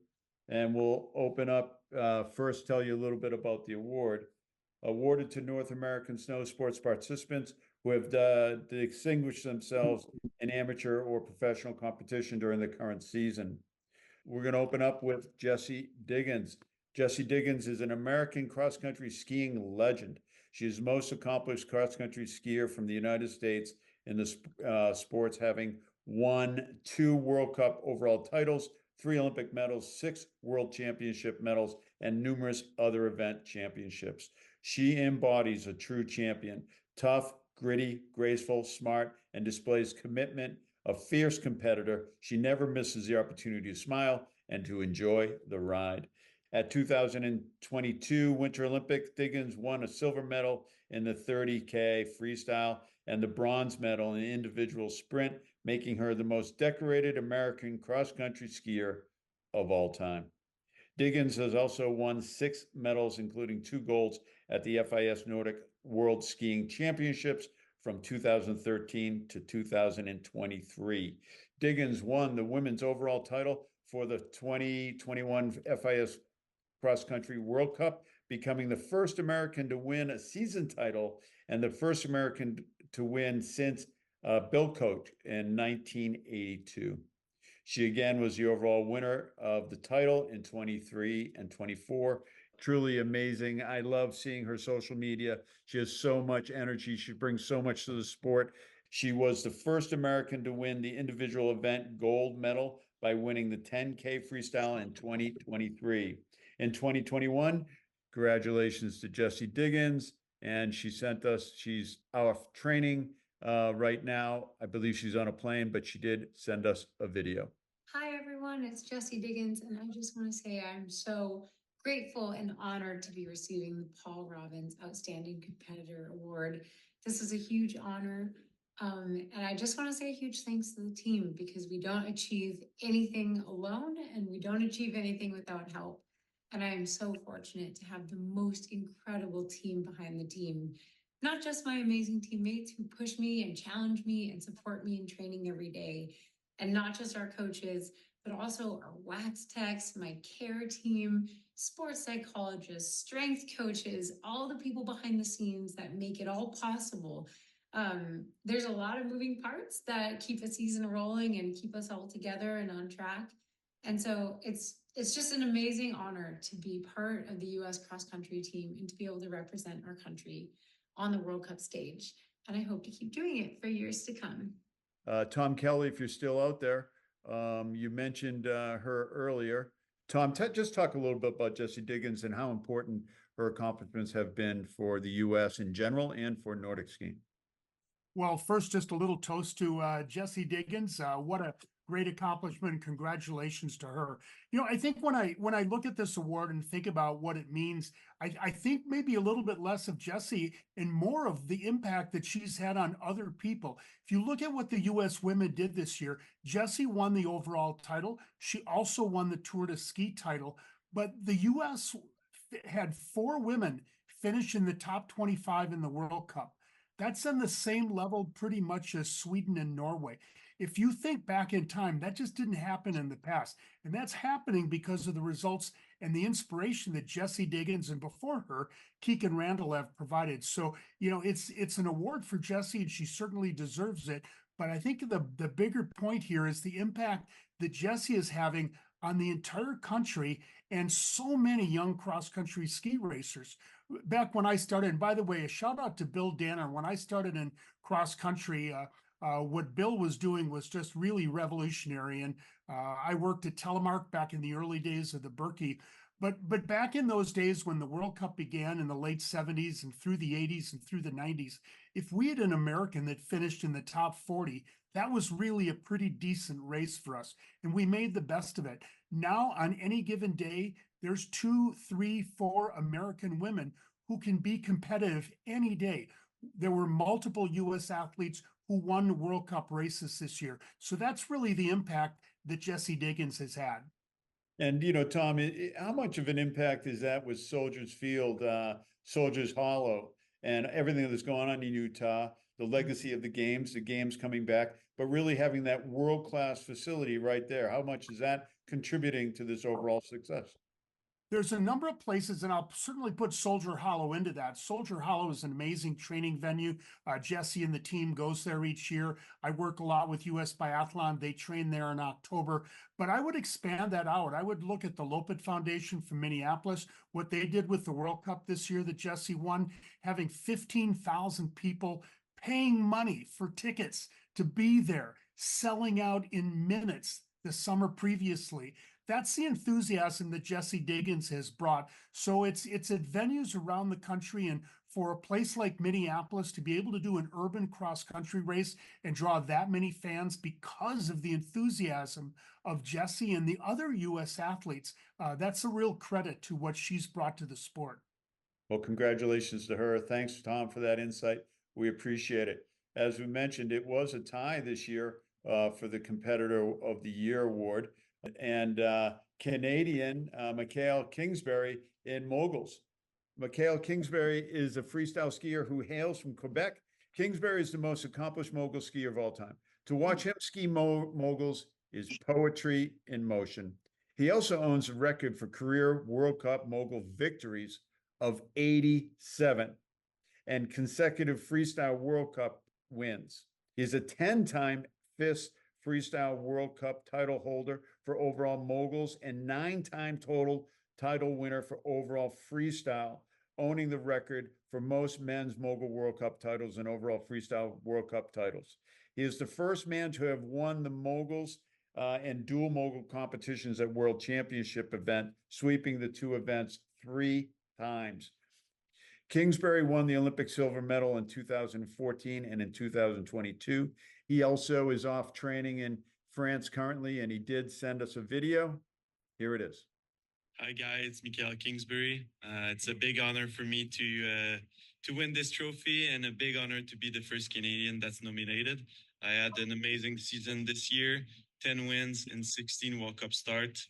And we'll open up, first tell you a little bit about the award. Awarded to North American snow sports participants who have distinguished themselves in amateur or professional competition during the current season. We're going to open up with Jesse Diggins. Jesse Diggins is an American cross-country skiing legend. She is the most accomplished cross-country skier from the United States in the sports, having won 2 World Cup overall titles, 3 Olympic medals, 6 World Championship medals, and numerous other event championships. She embodies a true champion, tough, gritty, graceful, smart, and displays commitment. A fierce competitor, she never misses the opportunity to smile and to enjoy the ride. At 2022 Winter Olympics, Diggins won a silver medal in the 30K freestyle and the bronze medal in the individual sprint, making her the most decorated American cross-country skier of all time. Diggins has also won 6 medals, including 2 golds at the FIS Nordic World Skiing Championships from 2013 to 2023. Diggins won the women's overall title for the 2021 FIS Cross Country World Cup, becoming the first American to win a season title and the first American to win since Bill Coach in 1982. She again was the overall winner of the title in 23 and 24. Truly amazing. I love seeing her social media. She has so much energy. She brings so much to the sport. She was the first American to win the individual event gold medal by winning the 10K freestyle in 2023. In 2021, congratulations to Jesse Diggins. And she sent us, she's off training right now. I believe she's on a plane, but she did send us a video. Hi, everyone. It's Jesse Diggins, and I just want to say I'm so grateful and honored to be receiving the Paul Robbins Outstanding Competitor Award. This is a huge honor. And I just want to say a huge thanks to the team, because we don't achieve anything alone and we don't achieve anything without help. And I am so fortunate to have the most incredible team behind the team. Not just my amazing teammates who push me and challenge me and support me in training every day, and not just our coaches, but also our wax techs, my care team, sports psychologists, strength coaches, all the people behind the scenes that make it all possible. There's a lot of moving parts that keep a season rolling and keep us all together and on track. And so it's just an amazing honor to be part of the U.S. cross-country team and to be able to represent our country on the World Cup stage. And I hope to keep doing it for years to come. Tom Kelly, if you're still out there, you mentioned her earlier. Tom, just talk a little bit about Jesse Diggins and how important her accomplishments have been for the U.S. in general and for Nordic skiing. Well, first, just a little toast to Jesse Diggins. What great accomplishment. Congratulations to her. You know, I think when I look at this award and think about what it means, I think maybe a little bit less of Jessie and more of the impact that she's had on other people. If you look at what the U.S. women did this year, Jessie won the overall title. She also won the Tour de Ski title, but the U.S. had 4 women finish in the top 25 in the World Cup. That's on the same level pretty much as Sweden and Norway. If you think back in time, that just didn't happen in the past. And that's happening because of the results and the inspiration that Jessie Diggins and before her, Keegan Randall have provided. So, you know, it's an award for Jessie and she certainly deserves it. But I think the bigger point here is the impact that Jessie is having on the entire country and so many young cross-country ski racers. Back when I started, and by the way, a shout out to Bill Danner. When I started in cross-country, what Bill was doing was just really revolutionary. And I worked at Telemark back in the early days of the Berkey. But back in those days when the World Cup began in the late 70s and through the 80s and through the 90s, if we had an American that finished in the top 40, that was really a pretty decent race for us. And we made the best of it. Now, on any given day, there's 2, 3, 4 American women who can be competitive any day. There were multiple U.S. athletes who won World Cup races this year. So that's really the impact that Jessie Diggins has had. And, you know, Tom, how much of an impact is that with Soldiers Field, Soldiers Hollow, and everything that's going on in Utah, the legacy of the games coming back, but really having that world-class facility right there? How much is that contributing to this overall success? There's a number of places, and I'll certainly put Soldier Hollow into that. Soldier Hollow is an amazing training venue. Jessie and the team goes there each year. I work a lot with US Biathlon. They train there in October, but I would expand that out. I would look at the Lopet Foundation from Minneapolis, what they did with the World Cup this year that Jessie won, having 15,000 people paying money for tickets to be there, selling out in minutes the summer previously. That's the enthusiasm that Jessie Diggins has brought. So it's at venues around the country, and for a place like Minneapolis to be able to do an urban cross-country race and draw that many fans because of the enthusiasm of Jessie and the other U.S. athletes, that's a real credit to what she's brought to the sport. Well, congratulations to her. Thanks, Tom, for that insight. We appreciate it. As we mentioned, it was a tie this year for the Competitor of the Year award. And Canadian Mikhail Kingsbury in moguls. Mikhail Kingsbury is a freestyle skier who hails from Quebec. Kingsbury is the most accomplished mogul skier of all time. To watch him ski moguls is poetry in motion. He also owns a record for career World Cup mogul victories of 87 and consecutive freestyle World Cup wins. He's a 10-time FIS Freestyle World Cup title holder for overall moguls and 9-time total title winner for overall freestyle, owning the record for most men's mogul World Cup titles and overall freestyle World Cup titles. He is the first man to have won the moguls and dual mogul competitions at World Championship event, sweeping the 2 events 3 times. Kingsbury won the Olympic silver medal in 2014 and in 2022. He also is off training in France currently, and he did send us a video. Here it is. Hi guys, Mikhail Kingsbury. It's a big honor for me to win this trophy, and a big honor to be the first Canadian that's nominated. I had an amazing season this year, 10 wins and 16 World Cup starts.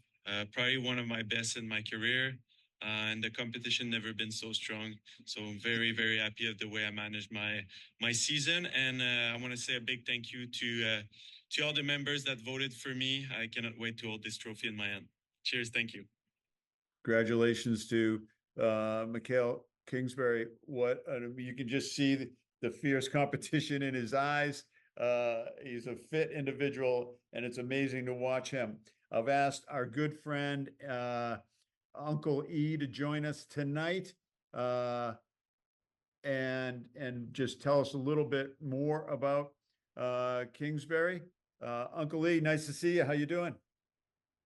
Probably one of my best in my career. And the competition never been so strong. So I'm very, very happy of the way I managed my season. And I want to say a big thank you to all the members that voted for me. I cannot wait to hold this trophy in my hand. Cheers. Thank you. Congratulations to Mikhail Kingsbury. You can just see the fierce competition in his eyes. He's a fit individual, and it's amazing to watch him. I've asked our good friend, Uncle E, to join us tonight and just tell us a little bit more about Kingsbury. Uncle E, nice to see you. How you doing?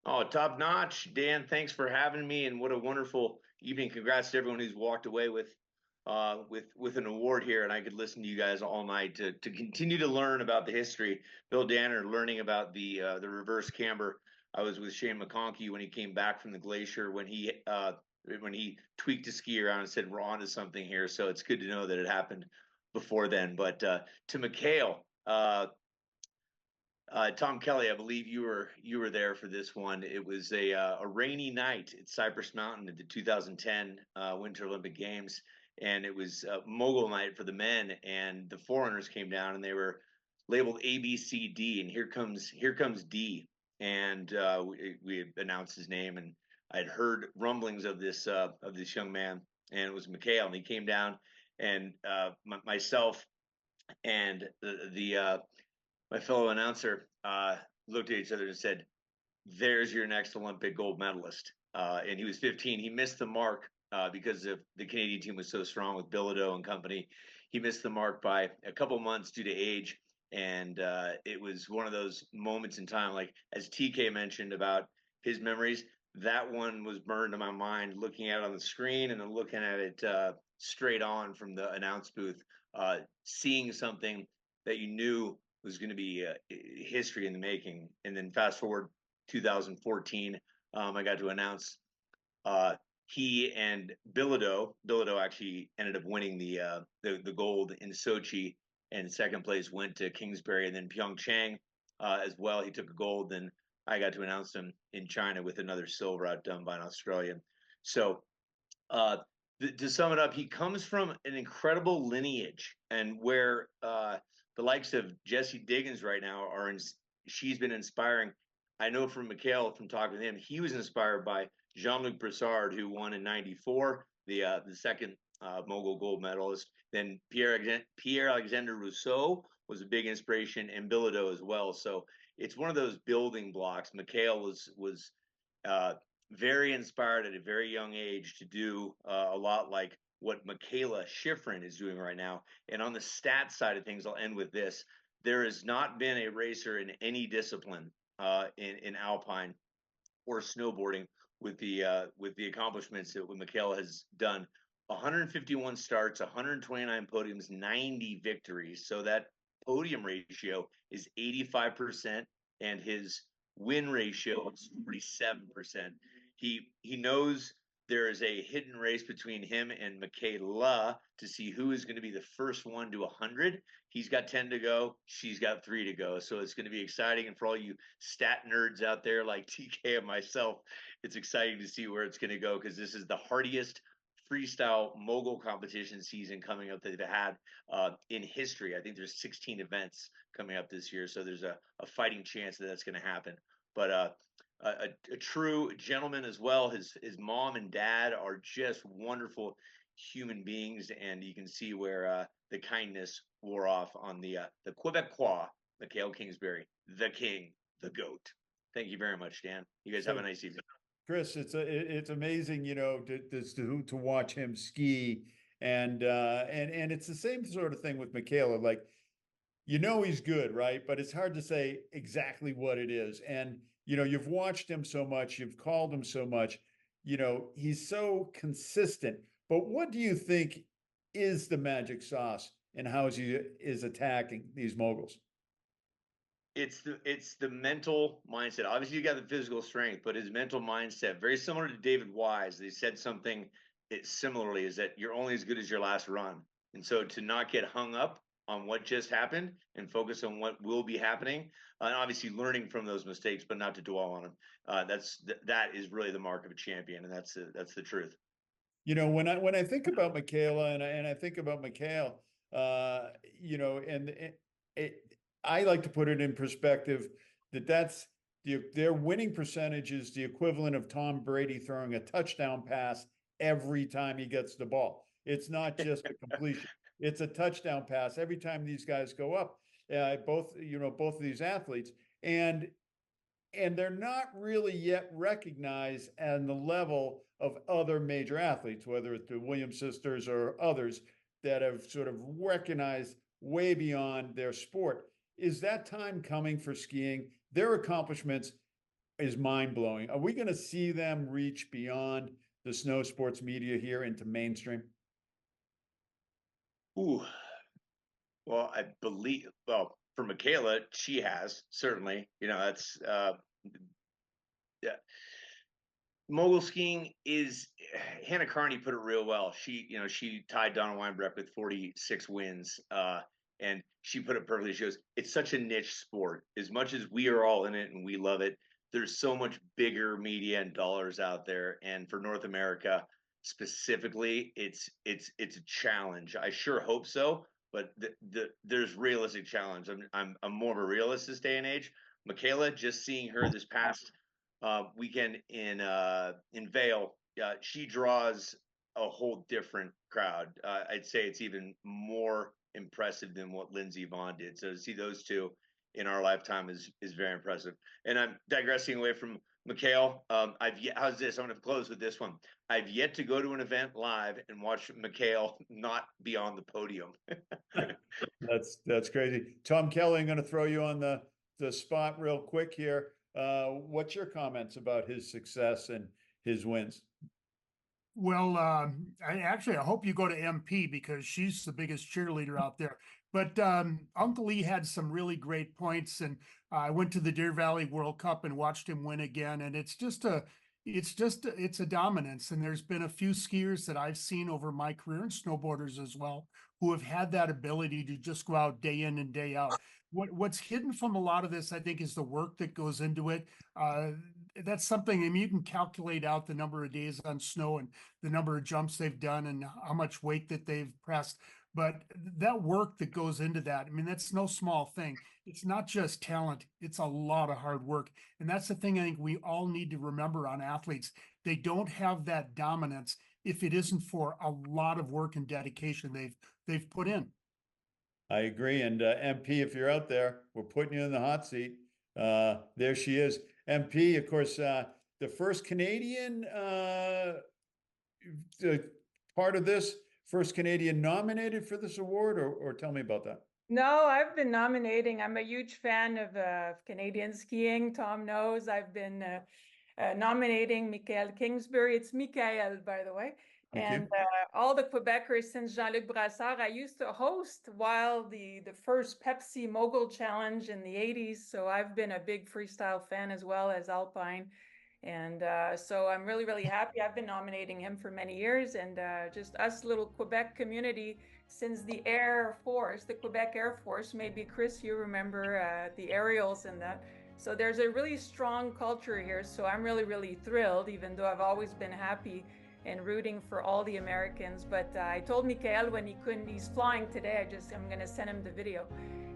Oh, top notch. Dan, thanks for having me, and what a wonderful evening. Congrats to everyone who's walked away with with an award here, and I could listen to you guys all night to continue to learn about the history. Bill Danner learning about the reverse camber. I was with Shane McConkey when he came back from the glacier when he tweaked a ski around and said we're onto something here. So it's good to know that it happened before then. But to Mikhail, Tom Kelly, I believe you were there for this one. It was a rainy night at Cypress Mountain at the 2010 Winter Olympic Games, and it was mogul night for the men. And the forerunners came down, and they were labeled A, B, C, D. And here comes D. And we announced his name, and I'd heard rumblings of this young man, and it was Mikhail. And he came down, and myself and my fellow announcer looked at each other and said, "There's your next Olympic gold medalist." And he was 15. He missed the mark because of the Canadian team was so strong with Bilodeau and company. He missed the mark by a couple months due to age. And it was one of those moments in time, like as TK mentioned about his memories, that one was burned in my mind looking at it on the screen and then looking at it straight on from the announce booth, seeing something that you knew was going to be history in the making. And then fast forward 2014, I got to announce he and Bilodeau actually ended up winning the gold in Sochi, and second place went to Kingsbury, and then Pyeongchang as well. He took a gold. Then I got to announce him in China with another silver outdone by an Australian. So to sum it up, he comes from an incredible lineage, and where the likes of Jessie Diggins right now she's been inspiring. I know from Mikhail, from talking to him, he was inspired by Jean-Luc Brassard, who won in '94, the second mogul gold medalist. Then Pierre-Alexandre Rousseau was a big inspiration, and Bilodeau as well. So it's one of those building blocks. Mikhail was very inspired at a very young age to do a lot like what Michaela Schifrin is doing right now. And on the stats side of things, I'll end with this. There has not been a racer in any discipline in alpine or snowboarding with the accomplishments that Michaela has done. 151 starts, 129 podiums, 90 victories. So that podium ratio is 85%, and his win ratio is 47%. He knows there is a hidden race between him and Michaela to see who is going to be the first one to 100. He's got 10 to go. She's got 3 to go. So it's going to be exciting. And for all you stat nerds out there like TK and myself, it's exciting to see where it's going to go, because this is the hardiest freestyle mogul competition season coming up that they've had in history. I think there's 16 events coming up this year. So there's a fighting chance that that's going to happen. But a true gentleman as well. His mom and dad are just wonderful human beings, and you can see where the kindness wore off on the Quebecois, Mikhail Kingsbury, the king, the goat. Thank you very much, Dan. You guys have a nice evening. Chris, it's amazing, to watch him ski, and it's the same sort of thing with Michaela. Like, he's good, right? But it's hard to say exactly what it is. And you've watched him so much, you've called him so much, he's so consistent. But what do you think is the magic sauce and how he is attacking these moguls? It's the mental mindset. Obviously, you got the physical strength, but his mental mindset, very similar to David Wise. They said something similarly, is that you're only as good as your last run. And so to not get hung up on what just happened and focus on what will be happening, and obviously learning from those mistakes, but not to dwell on them. That is really the mark of a champion, and that's the truth. When I think about Michaela and I think about Mikhail, I like to put it in perspective that's their winning percentage is the equivalent of Tom Brady throwing a touchdown pass every time he gets the ball. It's not just a completion. It's a touchdown pass every time these guys go up, both of these athletes, and they're not really yet recognized at the level of other major athletes, whether it's the Williams sisters or others that have sort of recognized way beyond their sport. Is that time coming for skiing? Their accomplishments is mind-blowing. Are we going to see them reach beyond the snow sports media here into mainstream? Ooh, well, I believe, well, for Michaela, she has certainly, that's, yeah. Mogul skiing is Hannah Carney put it real well. She tied Donna Weinbrecht with 46 wins. And she put it perfectly. She goes, it's such a niche sport. As much as we are all in it and we love it, there's so much bigger media and dollars out there. And for North America specifically, it's a challenge. I sure hope so, but there's realistic challenge. I'm more of a realist this day and age. Michaela, just seeing her this past weekend in Vale, she draws a whole different crowd. I'd say it's even more impressive than what Lindsey Vonn did. So to see those two in our lifetime is very impressive. And I'm digressing away from Mikhail. How's this? I'm going to close with this one. I've yet to go to an event live and watch Mikhail not be on the podium. That's crazy. Tom Kelly, I'm going to throw you on the spot real quick here. What's your comments about his success and his wins? Well, I hope you go to MP because she's the biggest cheerleader out there. But Uncle Lee had some really great points, and I went to the Deer Valley World Cup and watched him win again. And it's a dominance. And there's been a few skiers that I've seen over my career, and snowboarders as well, who have had that ability to just go out day in and day out. What's hidden from a lot of this, I think, is the work that goes into it. That's something, I mean, you can calculate out the number of days on snow and the number of jumps they've done and how much weight that they've pressed. But that work that goes into that, I mean, that's no small thing. It's not just talent, it's a lot of hard work. And that's the thing I think we all need to remember on athletes. They don't have that dominance if it isn't for a lot of work and dedication they've put in. I agree. And MP, if you're out there, we're putting you in the hot seat. There she is. MP, of course, the first Canadian part of this, first Canadian nominated for this award, or tell me about that. No, I've been nominating. I'm a huge fan of Canadian skiing. Tom knows I've been nominating Michael Kingsbury. It's Michael, by the way. And all the Quebecers since Jean-Luc Brassard. I used to host while the first Pepsi Mogul Challenge in the 80s. So I've been a big freestyle fan as well as Alpine. And so I'm really, really happy. I've been nominating him for many years, and just us little Quebec community since the Air Force, the Quebec Air Force. Maybe Chris, you remember the aerials and that. So there's a really strong culture here. So I'm really, really thrilled, even though I've always been happy and rooting for all the Americans. But I told Michael when he's flying today, I'm going to send him the video.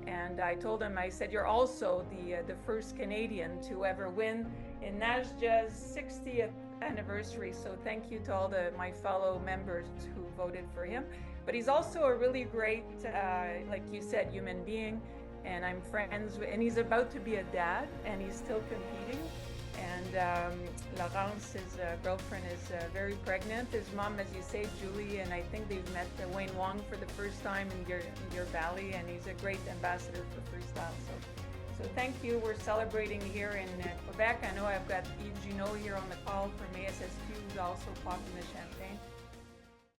And I told him, I said, you're also the first Canadian to ever win in Nasja's 60th anniversary. So thank you to all my fellow members who voted for him. But he's also a really great, like you said, human being. And I'm friends with, and he's about to be a dad, and he's still competing. And Laurence, his girlfriend, is very pregnant. His mom, as you say, Julie, and I think they've met Wayne Wong for the first time in Deer Valley, and he's a great ambassador for freestyle. So thank you. We're celebrating here in Quebec. I know I've got Yves Junot here on the call from ASSQ, who's also popping the champagne.